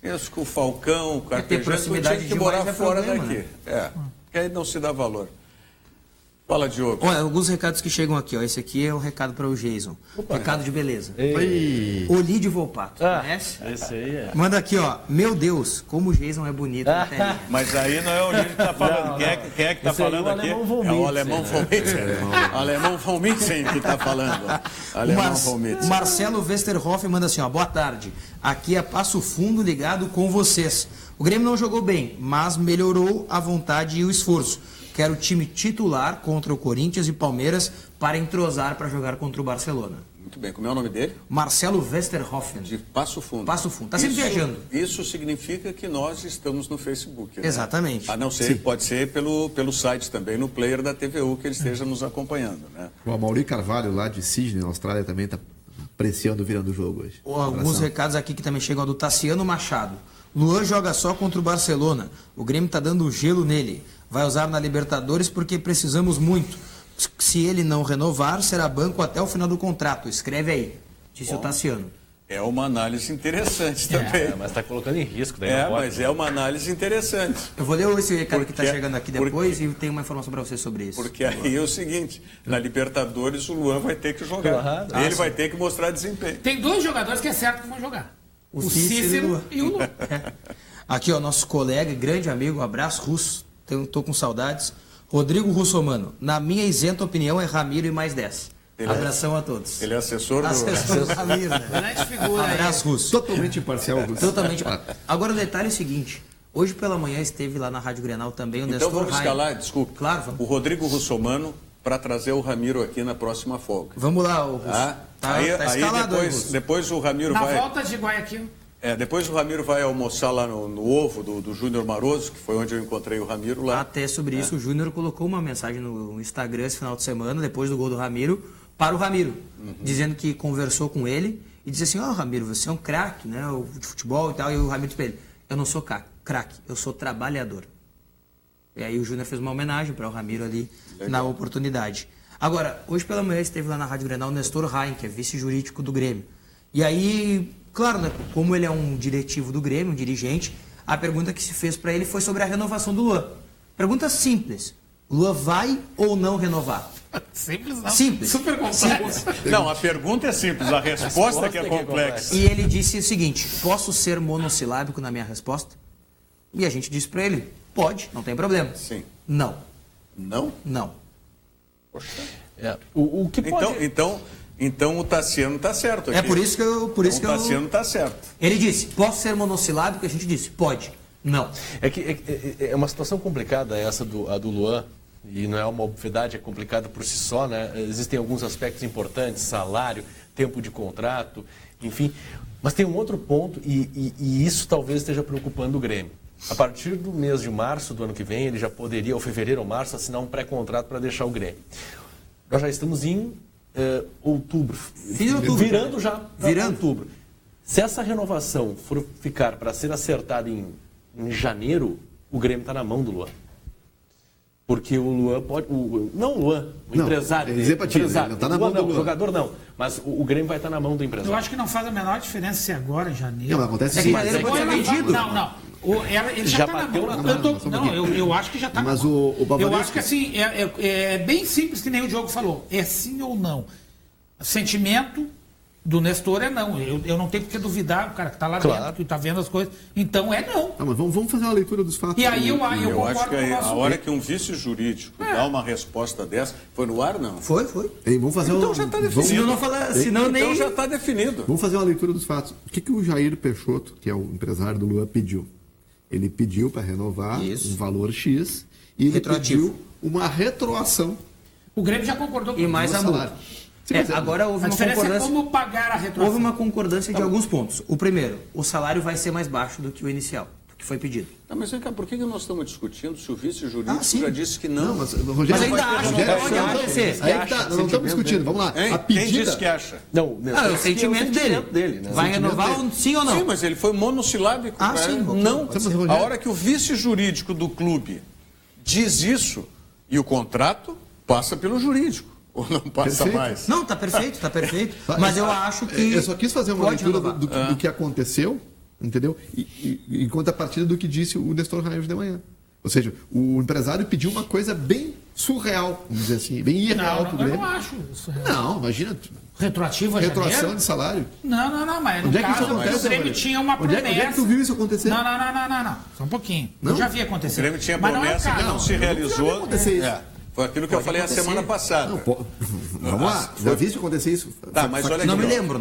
Isso com o Falcão, o Carpegiani, tinha que morar fora daqui. Porque aí não se dá valor. Fala, Diogo. Olha, alguns recados que chegam aqui. Esse aqui é um recado para o Jason. Recado de beleza. Olídio Volpato. Conhece? Esse aí é. Manda aqui, ó. Meu Deus, como o Jason é bonito na telinha. Mas aí não é o Olídio que está falando. Quem é que está falando aqui? É o Alemão Volmitzen. Alemão Volmitzen que está falando. Alemão Volmitzen. Marcelo Westerhoff manda assim, ó. Boa tarde. Aqui é Passo Fundo ligado com vocês. O Grêmio não jogou bem, mas melhorou a vontade e o esforço. Quero o time titular contra o Corinthians e Palmeiras para entrosar para jogar contra o Barcelona. Muito bem, como é o nome dele? Marcelo Westerhoffen. De Passo Fundo. Passo Fundo. Está sempre viajando. Isso significa que nós estamos no Facebook. Né? Exatamente. A não ser, pode ser pelo site também, no player da TVU, que ele esteja nos acompanhando. Né? O Amaury Carvalho, lá de Sydney, na Austrália, também está apreciando virando o jogo hoje. Alguns recados aqui que também chegam do Tassiano Machado. Luan joga só contra o Barcelona. O Grêmio está dando gelo nele. Vai usar na Libertadores porque precisamos muito. Se ele não renovar, será banco até o final do contrato. Escreve aí, disse o Tassiano. É uma análise interessante também. Mas está colocando em risco. Daí mas é uma análise interessante. Eu vou ler esse recado que está chegando aqui depois e tenho uma informação para você sobre isso. Porque aí é o seguinte, na Libertadores o Luan vai ter que jogar. Ele vai ter que mostrar desempenho. Tem 2 jogadores que é certo que vão jogar. O Cícero e o Luan. Aqui, ó, nosso colega, grande amigo, um abraço, Russo. Estou com saudades. Rodrigo Russomano, na minha isenta opinião, é Ramiro e mais 10. Abração a todos. Ele é assessor do Ramiro, né? Grande figura. Abraço, Russo. Totalmente imparcial, Russo. Totalmente. Agora o detalhe é o seguinte. Hoje pela manhã esteve lá na Rádio Grenal também o Nestor Então vamos escalar, desculpe. Claro, vamos. O Rodrigo Russomano para trazer o Ramiro aqui na próxima folga. Vamos lá, o Russo. Tá escalado aí depois o Ramiro na vai... volta de Guayaquil. Depois o Ramiro vai almoçar lá no ovo do Júnior Maroso, que foi onde eu encontrei o Ramiro lá. Até sobre isso, o Júnior colocou uma mensagem no Instagram esse final de semana, depois do gol do Ramiro, para o Ramiro, dizendo que conversou com ele e disse assim, Ramiro, você é um craque, né, de futebol e tal, e o Ramiro disse para ele, eu não sou craque, eu sou trabalhador. E aí o Júnior fez uma homenagem para o Ramiro ali na oportunidade. Agora, hoje pela manhã esteve lá na Rádio Grenal o Nestor Rain, que é vice-jurídico do Grêmio. E aí, claro, né, como ele é um diretivo do Grêmio, um dirigente, a pergunta que se fez para ele foi sobre a renovação do Luan. Pergunta simples. Luan vai ou não renovar? Simples não. Simples. Super complexo. Não, a pergunta é simples, a resposta que é complexa. E ele disse o seguinte, posso ser monossilábico na minha resposta? E a gente disse para ele, pode, não tem problema. Sim. Não. Não? Não. Poxa. O que pode... Então o Tassiano está certo aqui. É por isso que eu... O Tassiano está certo. Ele disse, posso ser monossilábico? A gente disse, pode. Não. É uma situação complicada essa do Luan, e não é uma obviedade, é complicada por si só, né? Existem alguns aspectos importantes, salário, tempo de contrato, enfim. Mas tem um outro ponto, e isso talvez esteja preocupando o Grêmio. A partir do mês de março do ano que vem, ele já poderia, ou fevereiro ou março, assinar um pré-contrato para deixar o Grêmio. Nós já estamos em outubro. Virando já para outubro. Se essa renovação for ficar para ser acertada em janeiro, o Grêmio está na mão do Luan. Porque o Luan pode... não o Luan, o empresário dele. Não está na mão do Luan. O jogador não. Mas o Grêmio vai estar na mão do empresário. Eu acho que não faz a menor diferença se agora, em janeiro. Não, acontece sim. Mas ele pode ser vendido. Não. Ele já está na mão. Eu acho que já está na mão. Eu acho que assim, é bem simples, que nem o Diogo falou. É sim ou não. Sentimento do Nestor é não. Eu não tenho por que duvidar, o cara que está lá dentro, que está vendo as coisas. Então é não. Mas vamos fazer uma leitura dos fatos. E aí eu acho que a hora que um vice-jurídico dá uma resposta dessa, foi no ar, não? Foi. Vamos fazer então já está definido. Então já está definido. Vamos fazer uma leitura dos fatos. O que o Jair Peixoto, que é o empresário do Luan, pediu? Ele pediu para renovar um valor X e ele pediu uma retroação. O Grêmio já concordou com e mais a multa. Agora houve uma concordância. É como pagar a retroação. Houve uma concordância de alguns pontos. O primeiro, o salário vai ser mais baixo do que o inicial, do que foi pedido. Mas vem cá, por que nós estamos discutindo se o vice-jurídico já disse que não? Mas ainda acha que pode acontecer. Não estamos discutindo, vamos lá. Quem disse que acha? Não, é o sentimento dele. Né? Vai renovar sim ou não? Sim, mas ele foi monossilábico. Sim. Não. A hora que o vice-jurídico do clube diz isso, e o contrato passa pelo jurídico. Ou não passa mais? Não, tá perfeito. Mas eu acho que... Eu só quis fazer uma leitura do que aconteceu, entendeu? E em contrapartida do que disse o Nestor Rain de manhã. Ou seja, o empresário pediu uma coisa bem surreal, vamos dizer assim, bem irreal para o Grêmio. Eu não acho surreal. Não, imagina. Retroativa retroação de salário? Não, mas no caso o Grêmio tinha uma promessa. Onde é que tu viu isso acontecer? Não. Só um pouquinho. Eu já vi acontecer. O Grêmio tinha promessa que não se realizou. Foi aquilo que eu falei a semana passada. Vamos lá, já vi isso acontecer isso. Mas olha não me lembro.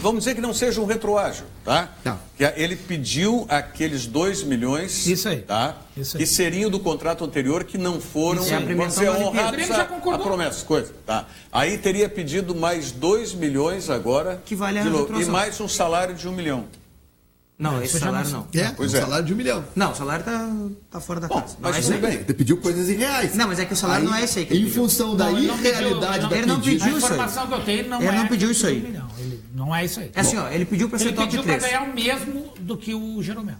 Vamos dizer que não seja um retroágio, tá? Que ele pediu aqueles 2 milhões, isso aí. Tá? Isso aí. Que seriam do contrato anterior, que não foram honrados a promessa. Tá? Aí teria pedido mais 2 milhões agora, que vale a e mais um salário de 1 milhão. Não, esse salário não. Salário de 1 milhão. Não, o salário tá fora da casa. Mas tudo bem. Ele pediu coisas irreais. Não, mas é que o salário não é esse aí que ele pediu. Em função da irrealidade da ele não pediu isso aí. A informação que eu tenho não ele não pediu isso aí. Ele não é isso aí. É assim, ó, ele pediu para ser top 3. Ele pediu para ganhar o mesmo do que o Jeromel.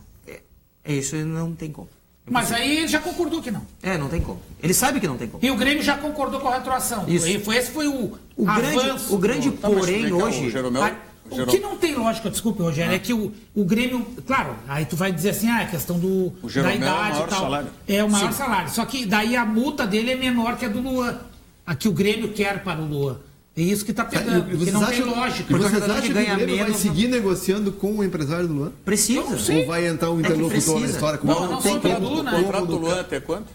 Isso não tem como. Mas aí ele já concordou que não. Não tem como. Ele sabe que não tem como. E o Grêmio já concordou com a retroação. Isso. Esse foi o avanço. O grande porém hoje... O que não tem lógica, desculpe, Rogério, é que o Grêmio, claro, aí tu vai dizer assim, a questão da idade e tal. Salário. É o maior salário. Só que daí a multa dele é menor que a do Luan. A que o Grêmio quer para o Luan. É isso que está pegando, porque não tem lógica. E vocês acham que o Grêmio vai seguir negociando com o empresário do Luan? Precisa. Ou vai entrar um interlocutor na história? Não tem como. O contrato do Luan até quando?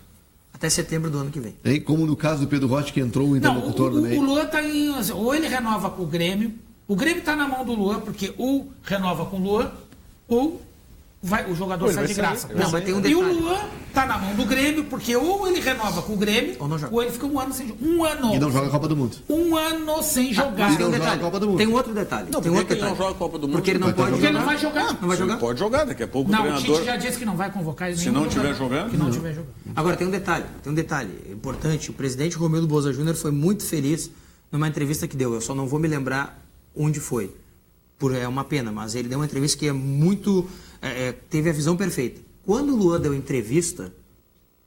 Até setembro do ano que vem. Como no caso do Pedro Rocha, que entrou um interlocutor no meio. O Luan está em... Ou ele renova com o Grêmio. O Grêmio está na mão do Luan, porque ou renova com o Luan, ou o jogador sai de graça. Não, vai ter um e detalhe. o Luan tá na mão do Grêmio, porque ou ele renova com o Grêmio, ou ele fica um ano sem jogar. Um ano. E não joga a Copa do Mundo. Um ano sem jogar. Mas tem um detalhe. Tem um outro detalhe. Não, tem outro ele não joga a Copa do Mundo? Porque ele não pode Porque ele não vai jogar. Não vai jogar? Ele pode jogar, daqui a pouco Não, o treinador... o Tite já disse que não vai convocar ele. Se não estiver jogando? Que não estiver jogando. Agora, tem um detalhe importante. O presidente Romildo Bolzan Júnior foi muito feliz numa entrevista que deu. Eu só não vou me lembrar onde foi. É uma pena, mas ele deu uma entrevista que é muito... teve a visão perfeita. Quando o Luan deu entrevista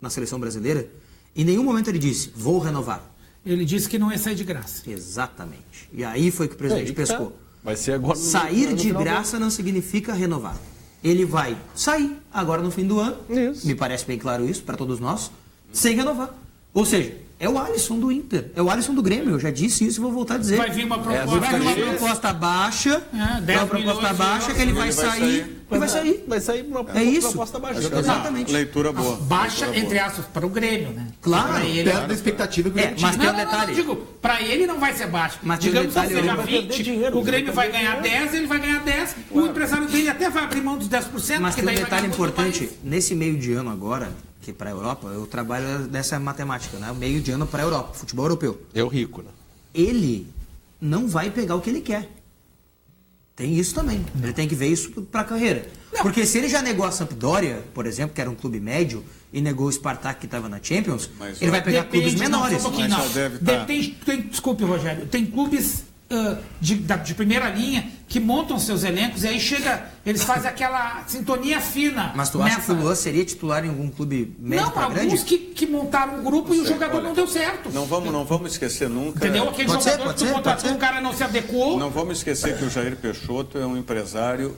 na seleção brasileira, em nenhum momento ele disse, vou renovar. Ele disse que não ia sair de graça. Exatamente. E aí foi que o presidente pescou. Vai ser agora Sair de graça não significa renovar. Ele vai sair agora no fim do ano, me parece bem claro isso para todos nós, sem renovar. Ou seja, é o Alisson do Inter, é o Alisson do Grêmio, eu já disse isso e vou voltar a dizer. Vai vir uma proposta, baixa, uma proposta baixa que ele vai sair. Ele vai sair. Vai sair uma proposta baixa. Exatamente. Leitura boa. Baixa, entre aspas, para o Grêmio, né? Claro, perto da expectativa que o Grêmio tinha. Mas tem um detalhe. Digo, para ele não vai ser baixo. Mas digamos que seja vai 20, o Grêmio vai ganhar 10, ele vai ganhar 10, o empresário dele até vai abrir mão dos 10%. Mas tem um detalhe importante, nesse meio de ano agora, que para a Europa, eu trabalho nessa matemática, né? Meio de ano para a Europa, futebol europeu. É o rico, né? Ele não vai pegar o que ele quer. Tem isso também. Ele tem que ver isso para a carreira. Porque se ele já negou a Sampdoria, por exemplo, que era um clube médio, e negou o Spartak, que estava na Champions, ele vai pegar clubes menores. Desculpe, Rogério. Tem clubes de primeira linha que montam seus elencos e aí eles fazem aquela sintonia fina. Mas tu acha que o Luan seria titular em algum clube médio para grande? Não, alguns que montaram um grupo e o jogador não deu certo. Não vamos esquecer nunca... Entendeu? Aquele jogador que tu contratou, o cara não se adequou. Não vamos esquecer que o Jair Peixoto é um empresário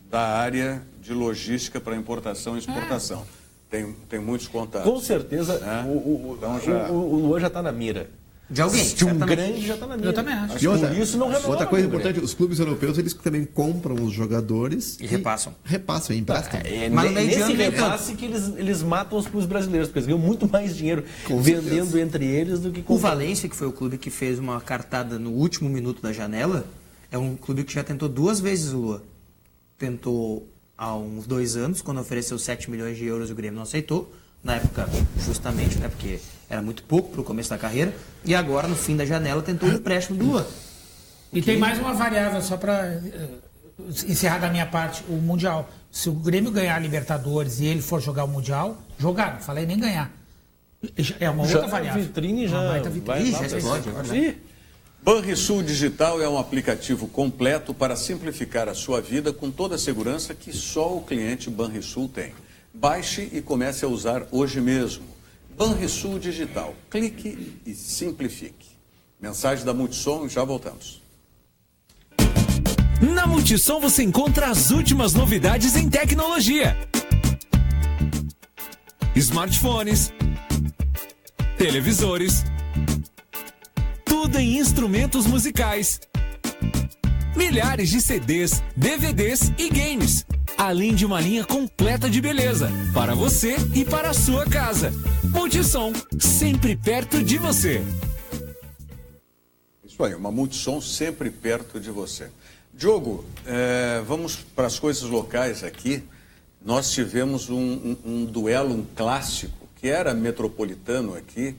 da área de logística para importação e exportação. Tem muitos contatos. Com certeza, o Luan já está na mira. De alguém. De um grande já está na mira. Eu também acho. E por isso não renova. Outra coisa importante, os clubes europeus, eles também compram os jogadores e repassam. Repassam, emprestam. Mas nesse repasse que eles matam os clubes brasileiros, porque eles ganham muito mais dinheiro vendendo entre eles do que comprando. O Valência, que foi o clube que fez uma cartada no último minuto da janela, é um clube que já tentou 2 vezes o Luan. Tentou há uns 2 anos, quando ofereceu 7 milhões de euros, o Grêmio não aceitou. Na época, justamente, né, porque era muito pouco para o começo da carreira. E agora, no fim da janela, tentou o empréstimo do Luan. E tem mais uma variável, só para encerrar da minha parte, o Mundial. Se o Grêmio ganhar a Libertadores e ele for jogar o Mundial, jogar, não falei nem ganhar. É uma outra variável. Vitrine já vai já explode. Banrisul Digital é um aplicativo completo para simplificar a sua vida com toda a segurança que só o cliente Banrisul tem. Baixe e comece a usar hoje mesmo. Banrisul Digital. Clique e simplifique. Mensagem da Multissom, já voltamos. Na Multissom você encontra as últimas novidades em tecnologia. Smartphones, televisores, tudo em instrumentos musicais, milhares de CDs, DVDs e games, além de uma linha completa de beleza para você e para a sua casa. Multissom, sempre perto de você. Isso aí, uma Multissom sempre perto de você. Diogo, vamos para as coisas locais aqui. Nós tivemos um duelo, um clássico, que era metropolitano aqui,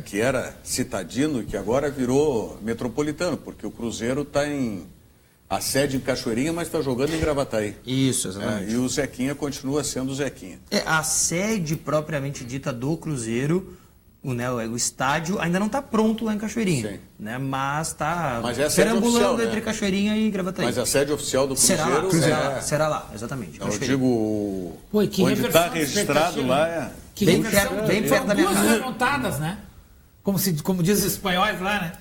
que era citadino e que agora virou metropolitano, porque o Cruzeiro está a sede em Cachoeirinha, mas está jogando em Gravataí. Isso, exatamente. E o Zequinha continua sendo o Zequinha. A sede propriamente dita do Cruzeiro, o estádio, ainda não está pronto lá em Cachoeirinha. Sim. Né? Mas está perambulando entre Cachoeirinha e Gravataí. Mas a sede oficial do Cruzeiro será lá, exatamente. Eu digo, onde está registrado lá é... Bem perto da minha casa. Duas remontadas, né? Como diz os espanhóis lá, né?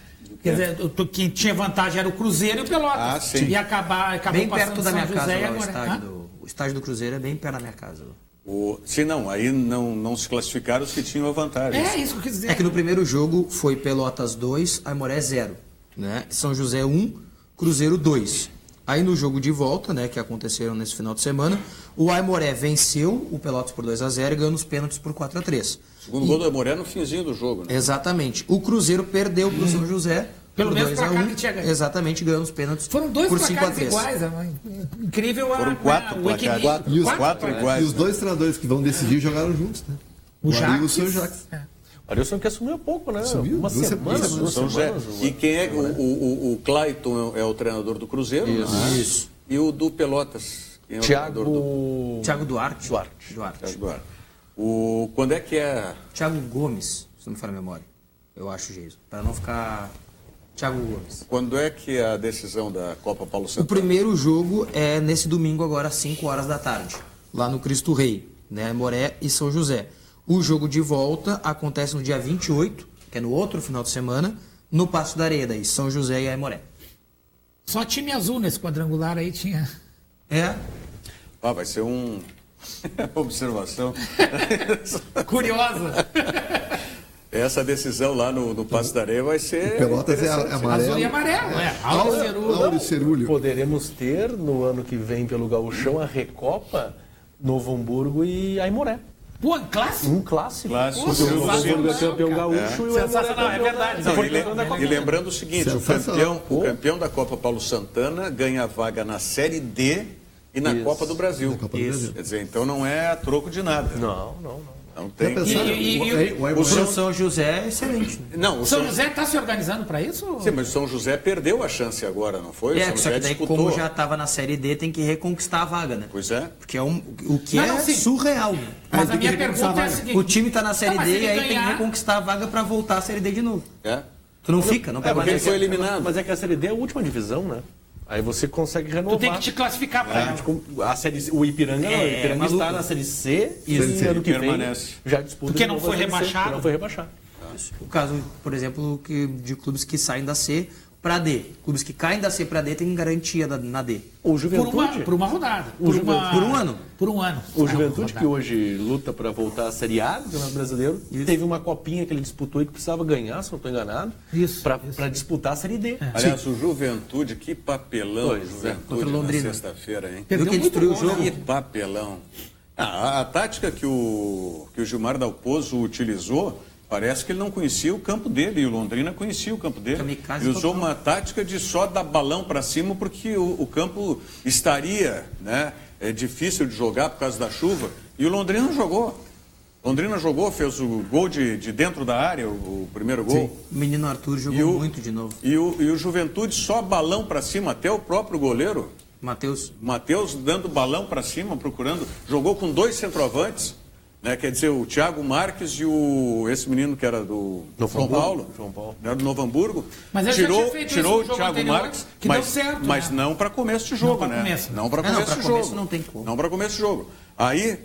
Quer dizer, quem tinha vantagem era o Cruzeiro e o Pelotas. Sim. E acabou bem passando perto da minha casa, agora. o estádio do Cruzeiro é bem perto da minha casa. Sim, não, aí não se classificaram os que tinham a vantagem. É isso que eu quis dizer. É que no primeiro jogo foi Pelotas 2, Aimoré 0. Né? São José 1, Cruzeiro 2. Aí no jogo de volta, né, que aconteceram nesse final de semana, o Aimoré venceu o Pelotas por 2-0 e ganhou nos pênaltis por 4-3. Segundo gol do Aimoré no finzinho do jogo. Né? Exatamente. O Cruzeiro perdeu para o São José Pelo por menos 2 a placar 1, que tinha ganho. Exatamente, ganhando os pênaltis. Foram 2 por 5 a placares 3. iguais. Incrível Foram 4 o placares. equilíbrio. E os, 4 iguais. E os 2 treinadores que vão decidir jogaram juntos, né? O Arilson e o Jacques. Jacques. O Arilson que assumiu há pouco, né? Assumiu, Uma duas semana. semanas. duas São José. semanas, E quem é? O Clayton é o treinador do Cruzeiro. Isso. E o do Pelotas. Quem é o treinador do... Thiago Duarte. Thiago Duarte. Quando é que é? Thiago Gomes, se não me falha a memória. Eu acho, Geiso. Para não ficar... Thiago Gomes. Quando é que é a decisão da Copa Paulo Santana? O primeiro jogo é nesse domingo agora, às 5 horas da tarde. Lá no Cristo Rei, né? Aimoré e São José. O jogo de volta acontece no dia 28, que é no outro final de semana, no Paço da Areia, daí, São José e Aimoré. Só time azul nesse quadrangular aí tinha. É. Vai ser observação. Curiosa. Essa decisão lá no Paço da Areia vai ser... O Pelotas é amarelo. Azul e amarelo, Áureo Cerulho. Poderemos ter, no ano que vem, pelo Gauchão, a Recopa, Novo Hamburgo e Aimoré. Pô, clássico? Um clássico. Clássico. O Novo Hamburgo é campeão gaúcho e o Aimoré Sensacional, é verdade. E lembrando o seguinte, o campeão da Copa Paulo Santana ganha vaga na Série D e na Copa do Brasil. Quer dizer, então não é a troco de nada. Não tem. O São José é excelente. Não, o São José está se organizando para isso? Sim, mas o São José perdeu a chance agora, não foi? É, só que daí, como já estava na Série D, tem que reconquistar a vaga, né? Pois é. Porque é o que é surreal. Né? Mas a minha pergunta é a seguinte... O time está na Série D e aí tem que reconquistar a vaga para voltar à Série D de novo. É? Tu não fica, não permanece. Porque ele foi eliminado. Mas é que a Série D é a última divisão, né? Aí você consegue renovar. Tu tem que te classificar para a série C. O Ipiranga não. O Ipiranga está na Série C e ano que vem já disputa. Porque não foi rebaixado? Não foi rebaixado. O caso, por exemplo, de clubes que saem da C para D. Clubes que caem da C para D têm garantia na D. O Juventude. Por uma rodada. Por um ano. Por um ano. O Juventude, que hoje luta para voltar à Série A do Campeonato Brasileiro, teve uma copinha que ele disputou e que precisava ganhar, se não estou enganado, para disputar a Série D. Aliás, o Juventude, que papelão. Contra o Londrina. Na sexta-feira, hein? Perdeu que destruiu o jogo. Que papelão. A tática que o Gilmar Dalpozo utilizou, parece que ele não conhecia o campo dele, e o Londrina conhecia o campo dele. Ele usou uma tática de só dar balão para cima, porque o campo estaria, né, difícil de jogar por causa da chuva, e o Londrina jogou. Londrina jogou, fez o gol de dentro da área, o primeiro gol. Sim. O menino Arthur jogou muito de novo. E o Juventude só balão para cima, até o próprio goleiro. Matheus dando balão para cima, procurando. Jogou com 2 centroavantes. Né, quer dizer, o Thiago Marques e esse menino que era do João Paulo, era do Novo Hamburgo, mas tirou o Thiago Marques, mas né? não para começo de jogo, né? Não para começo de jogo. Não tem como. Não para começo de jogo. Aí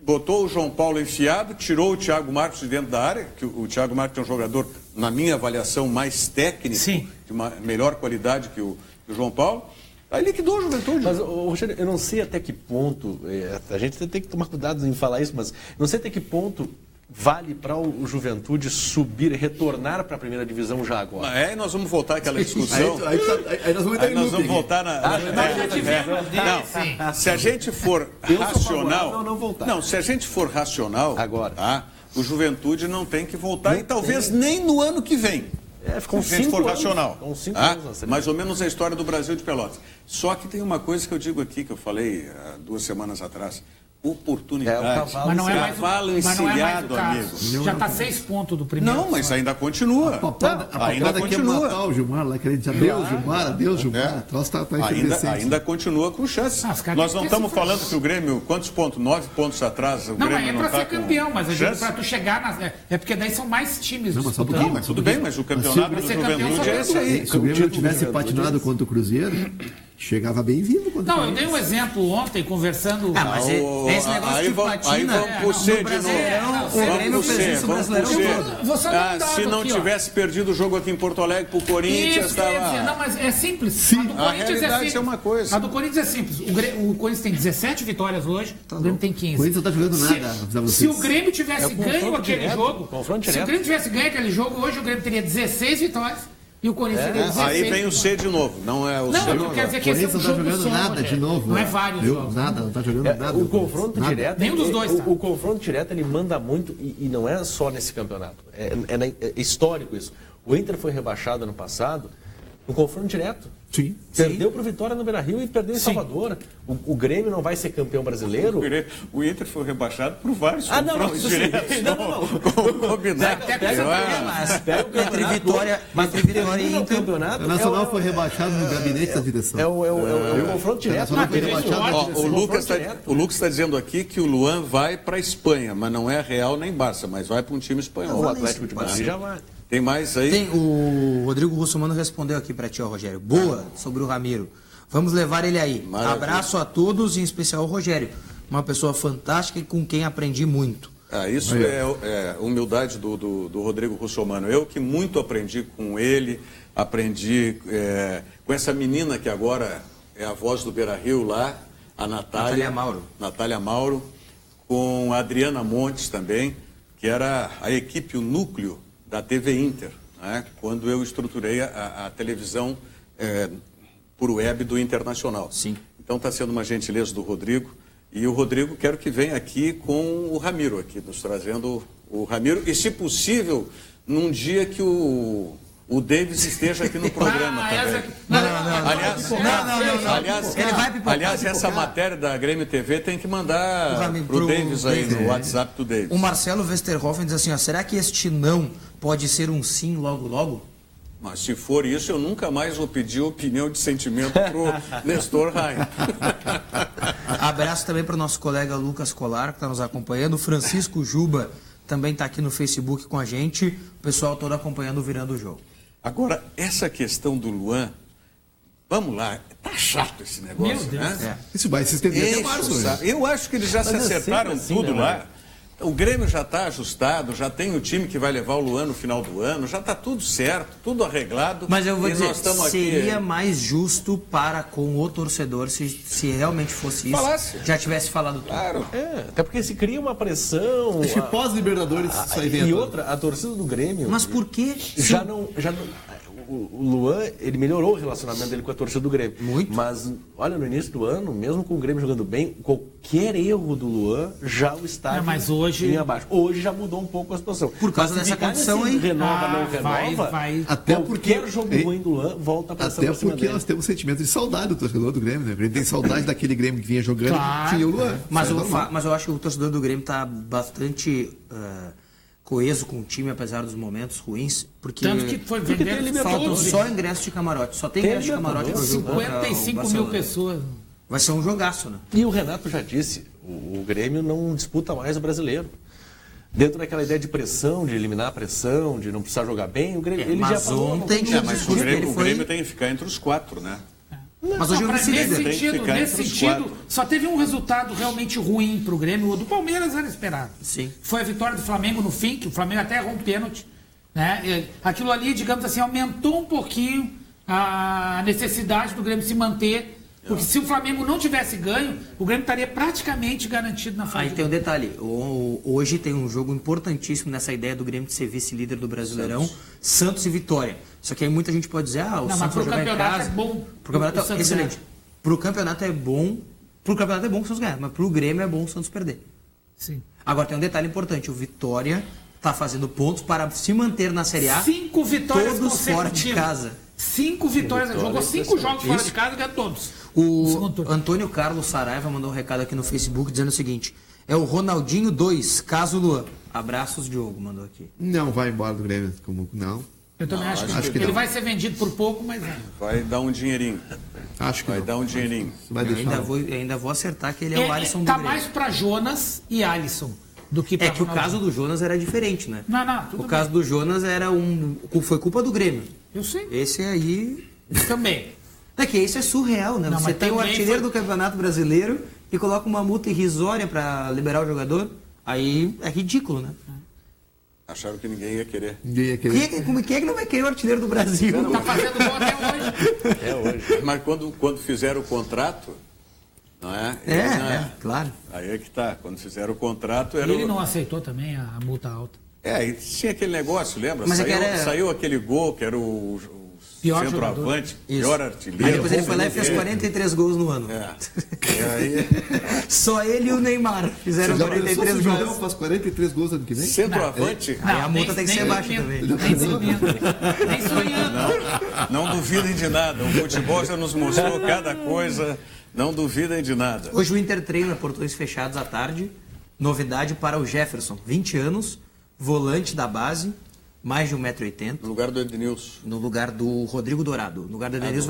botou o João Paulo enfiado, tirou o Thiago Marques de dentro da área, que o Thiago Marques é um jogador, na minha avaliação, mais técnico, de uma melhor qualidade que o João Paulo. Aí liquidou a Juventude. Mas, Rogério, eu não sei até que ponto, a gente tem que tomar cuidado em falar isso, mas não sei até que ponto vale para o Juventude subir, retornar para a primeira divisão já agora. Nós vamos voltar àquela discussão. Aí nós vamos voltar se a gente for racional... Não, se a gente for racional, agora, o Juventude não tem que voltar e talvez nem no ano que vem. Ficou se a gente for 5 anos, racional. 5 anos, mais ou menos a história do Brasil de Pelotas. Só que tem uma coisa que eu digo aqui, que eu falei há 2 semanas atrás. Oportunidade. Mas não é mais cavalo encilhado, amigo. Já está 6 pontos do primeiro. Não, mas ainda continua. Ainda continua. Matar o Gilmar, lá, querendo dizer, adeus, Gilmar. Ainda continua com chance. Nós não estamos falando que o Grêmio, quantos pontos? 9 pontos atrás. O Grêmio não é para ser campeão, mas eu digo para tu chegar na. É porque daí são mais times. Tudo bem, mas o campeonato do Juventude é esse aí. Se o Grêmio não tivesse patinado contra o Cruzeiro, chegava bem vivo. Não, eu dei um exemplo ontem, conversando... mas esse negócio de patina... Aí vamos pro C de novo. O Grêmio fez isso no Brasileirão todo. Se não tivesse perdido o jogo aqui em Porto Alegre pro Corinthians... Não, mas é simples. A realidade é uma coisa. A do Corinthians é simples. O Corinthians tem 17 vitórias hoje, o Grêmio tem 15. O Corinthians não tá jogando nada. Se o Grêmio tivesse ganho aquele jogo... Se o Grêmio tivesse ganho aquele jogo, hoje o Grêmio teria 16 vitórias. E o Corinthians teria 16. Aí vem o C de novo, não é o C. Não, quer dizer que o Corinthians não está jogando nada de novo. Não é vários jogos. Nada, não está jogando nada. O confronto direto... Nenhum dos dois, tá? O confronto direto, ele manda muito, e não é só nesse campeonato. É histórico isso. O Inter foi rebaixado ano passado no confronto direto. Sim. Perdeu para o Vitória no Beira-Rio e perdeu em Salvador. O Grêmio não vai ser campeão brasileiro. O Inter foi rebaixado por vários não, confrontos diretos. Não. Combinado. Entre Vitória e Inter. O Nacional foi rebaixado no gabinete da direção. É o confronto direto. O Lucas está dizendo aqui que o Luan vai para a Espanha, mas não é Real nem Barça, mas vai para um time espanhol. O Atlético de Madrid já vai. Tem mais aí? Tem, o Rodrigo Russomano respondeu aqui para ti, ó, Rogério. Boa, sobre o Ramiro. Vamos levar ele aí. Maravilha. Abraço a todos, em especial o Rogério. Uma pessoa fantástica e com quem aprendi muito. Isso é humildade do Rodrigo Russomano. Eu que muito aprendi com ele, aprendi com essa menina que agora é a voz do Beira-Rio lá, a Natália Mauro, com a Adriana Montes também, que era a equipe, o núcleo da TV Inter, né, quando eu estruturei a televisão por web do Internacional. Sim. Então está sendo uma gentileza do Rodrigo. E o Rodrigo quero que venha aqui com o Ramiro, aqui, nos trazendo o Ramiro. E, se possível, num dia que o Davis esteja aqui no programa também. Aliás, essa matéria da Grêmio TV tem que mandar pro Davis aí, no WhatsApp do Davis. O Marcelo Westerhoffen diz assim, ó, será que este não pode ser um sim logo logo? Mas se for isso, eu nunca mais vou pedir opinião de sentimento pro Nestor Raim. Abraço também para o nosso colega Lucas Colar, que está nos acompanhando. O Francisco Juba também está aqui no Facebook com a gente. O pessoal todo acompanhando o Virando o Jogo. Agora, essa questão do Luan, vamos lá, tá chato esse negócio, né? Isso vai se estender até março. Eu acho que eles já se acertaram tudo lá. O Grêmio já está ajustado, já tem o time que vai levar o Luan no final do ano, já está tudo certo, tudo arreglado. Mas eu vou dizer, seria mais justo para com o torcedor se realmente fosse isso, já tivesse falado tudo. Claro. Até porque se cria uma pressão. Acho que pós-Libertadores isso aí E outra, a torcida do Grêmio. Mas por quê? Já não. O Luan, ele melhorou o relacionamento dele com a torcida do Grêmio. Muito. Mas, olha, no início do ano, mesmo com o Grêmio jogando bem, qualquer erro do Luan já o estádio vinha abaixo. Hoje já mudou um pouco a situação. Por causa dessa condição aí. Renova. Até qualquer jogo ruim do Luan volta para Até porque nós temos um sentimento de saudade do torcedor do Grêmio, né? Ele tem saudade daquele Grêmio que vinha jogando e tinha o Luan. Mas eu acho que o torcedor do Grêmio está bastante... coeso com o time, apesar dos momentos ruins, porque tanto que foi vender faltam só ingresso de camarote, só tem ingresso de camarote para o jogo. 55 mil pessoas. Vai ser um jogaço, né? E o Renato já disse, o Grêmio não disputa mais o brasileiro. Dentro daquela ideia de pressão, de eliminar a pressão, de não precisar jogar bem, o Grêmio, ele já falou... Mas o Grêmio tem que ficar entre os 4, né? Mas hoje nesse sentido, só teve um resultado realmente ruim para o Grêmio. O do Palmeiras era esperado. Sim. Foi a vitória do Flamengo no fim, que o Flamengo até errou um pênalti. Né? Aquilo ali, digamos assim, aumentou um pouquinho a necessidade do Grêmio se manter. Porque se o Flamengo não tivesse ganho, o Grêmio estaria praticamente garantido na fase. Aí tem um detalhe. Hoje tem um jogo importantíssimo nessa ideia do Grêmio de ser vice-líder do Brasileirão, Santos e Vitória. Só que aí muita gente pode dizer, o Santos vai jogar em casa. É bom. Pro campeonato é excelente. Pro campeonato é bom. Pro campeonato é bom que o Santos ganhar, mas pro Grêmio é bom o Santos perder. Sim. Agora tem um detalhe importante. O Vitória está fazendo pontos para se manter na Série A. 5 vitórias todos fora de casa. 5 vitórias. Jogou 5 jogos fora de casa e ganhou todos. O Antônio Carlos Saraiva mandou um recado aqui no Facebook dizendo o seguinte: é o Ronaldinho 2, caso Luan. Abraços, Diogo, mandou aqui. Não vai embora do Grêmio, não. Eu também acho que ele vai ser vendido por pouco, mas vai dar um dinheirinho. Acho que vai dar um dinheirinho. Ainda vou acertar que ele é o Alisson do Grêmio. Tá mais para Jonas e Alisson do que para É que Ronaldinho. O caso do Jonas era diferente, né? Não, o caso do Jonas foi culpa do Grêmio. Eu sei. Esse aí também. É que isso é surreal, né? Você tem o artilheiro do Campeonato Brasileiro e coloca uma multa irrisória para liberar o jogador, aí é ridículo, né? Acharam que ninguém ia querer. Quem é que não vai querer o artilheiro do Brasil? Tá fazendo gol até hoje. É hoje. Mas quando fizeram o contrato, não é? Claro. Aí é que tá. Quando fizeram o contrato... Ele não aceitou também a multa alta. E tinha aquele negócio, lembra? Mas saiu aquele gol que era o Pior centroavante, Isso. pior artilheiro. Aí depois ele foi lá e fez 43 gols no ano. E aí... Só ele e o Neymar fizeram 43 gols. gols. Faz 43 gols ano que vem? Centroavante. Aí a multa tem que ser baixa também. Nem sonhando. Não duvidem de nada. O futebol já nos mostrou cada coisa. Não duvidem de nada. Hoje o Inter treina portões fechados à tarde. Novidade para o Jefferson, 20 anos, volante da base, mais de 1,80 m. No lugar do Edenilson. No lugar do Rodrigo Dourado. No lugar do Edenilson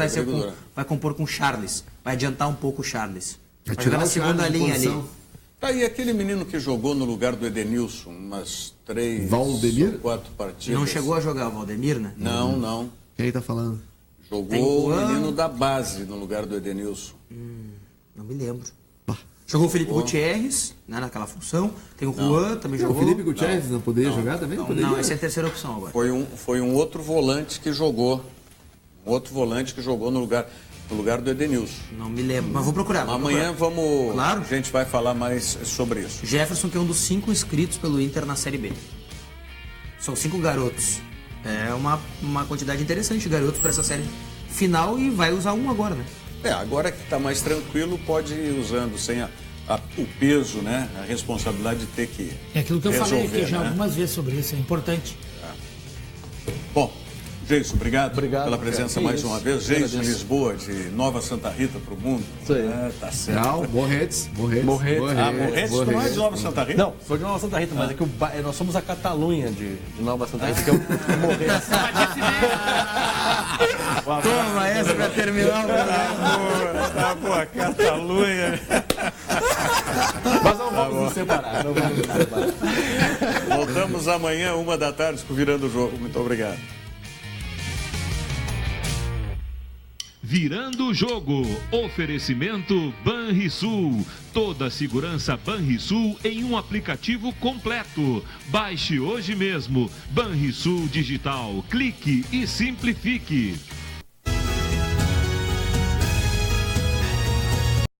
vai compor com o Charles. Vai adiantar um pouco o Charles. Vai jogar na segunda linha ali. Tá, e aquele menino que jogou no lugar do Edenilson umas 3 ou 4 partidas. Não chegou a jogar o Valdemir, né? Não. Quem aí tá falando? Jogou o menino da base no lugar do Edenilson. Não me lembro. Jogou o Felipe Gutierrez, né, naquela função. Tem o Juan, também jogou. O Felipe Gutierrez não poderia jogar também? Não, essa é a terceira opção agora. Foi um outro volante que jogou. Um outro volante que jogou no lugar do Edenilson. Não me lembro, mas vou procurar. Amanhã vamos. Claro. A gente vai falar mais sobre isso. Jefferson, que é um dos 5 inscritos pelo Inter na Série B. São 5 garotos. É uma quantidade interessante de garotos para essa série final e vai usar um agora, né? Agora que está mais tranquilo, pode ir usando sem o peso, né? A responsabilidade de ter que É aquilo que eu resolver, falei aqui já né? algumas vezes sobre isso, é importante. Bom, Geison, obrigado pela presença mais isso. uma vez. Geison Lisboa, de Nova Santa Rita para o mundo. Isso aí. Tá certo. Não, Morretes. Morretes não é de Nova Santa Rita? Não, foi de Nova Santa Rita, mas é que nós somos a Catalunha de Nova Santa Rita, que é o Morretes. Toma essa pra terminar o programa. Tá boa, Catalunha. Mas não vamos nos separar. Voltamos amanhã, 13h, com Virando o Jogo. Muito obrigado. Virando o Jogo. Oferecimento Banrisul. Toda a segurança Banrisul em um aplicativo completo. Baixe hoje mesmo. Banrisul Digital. Clique e simplifique.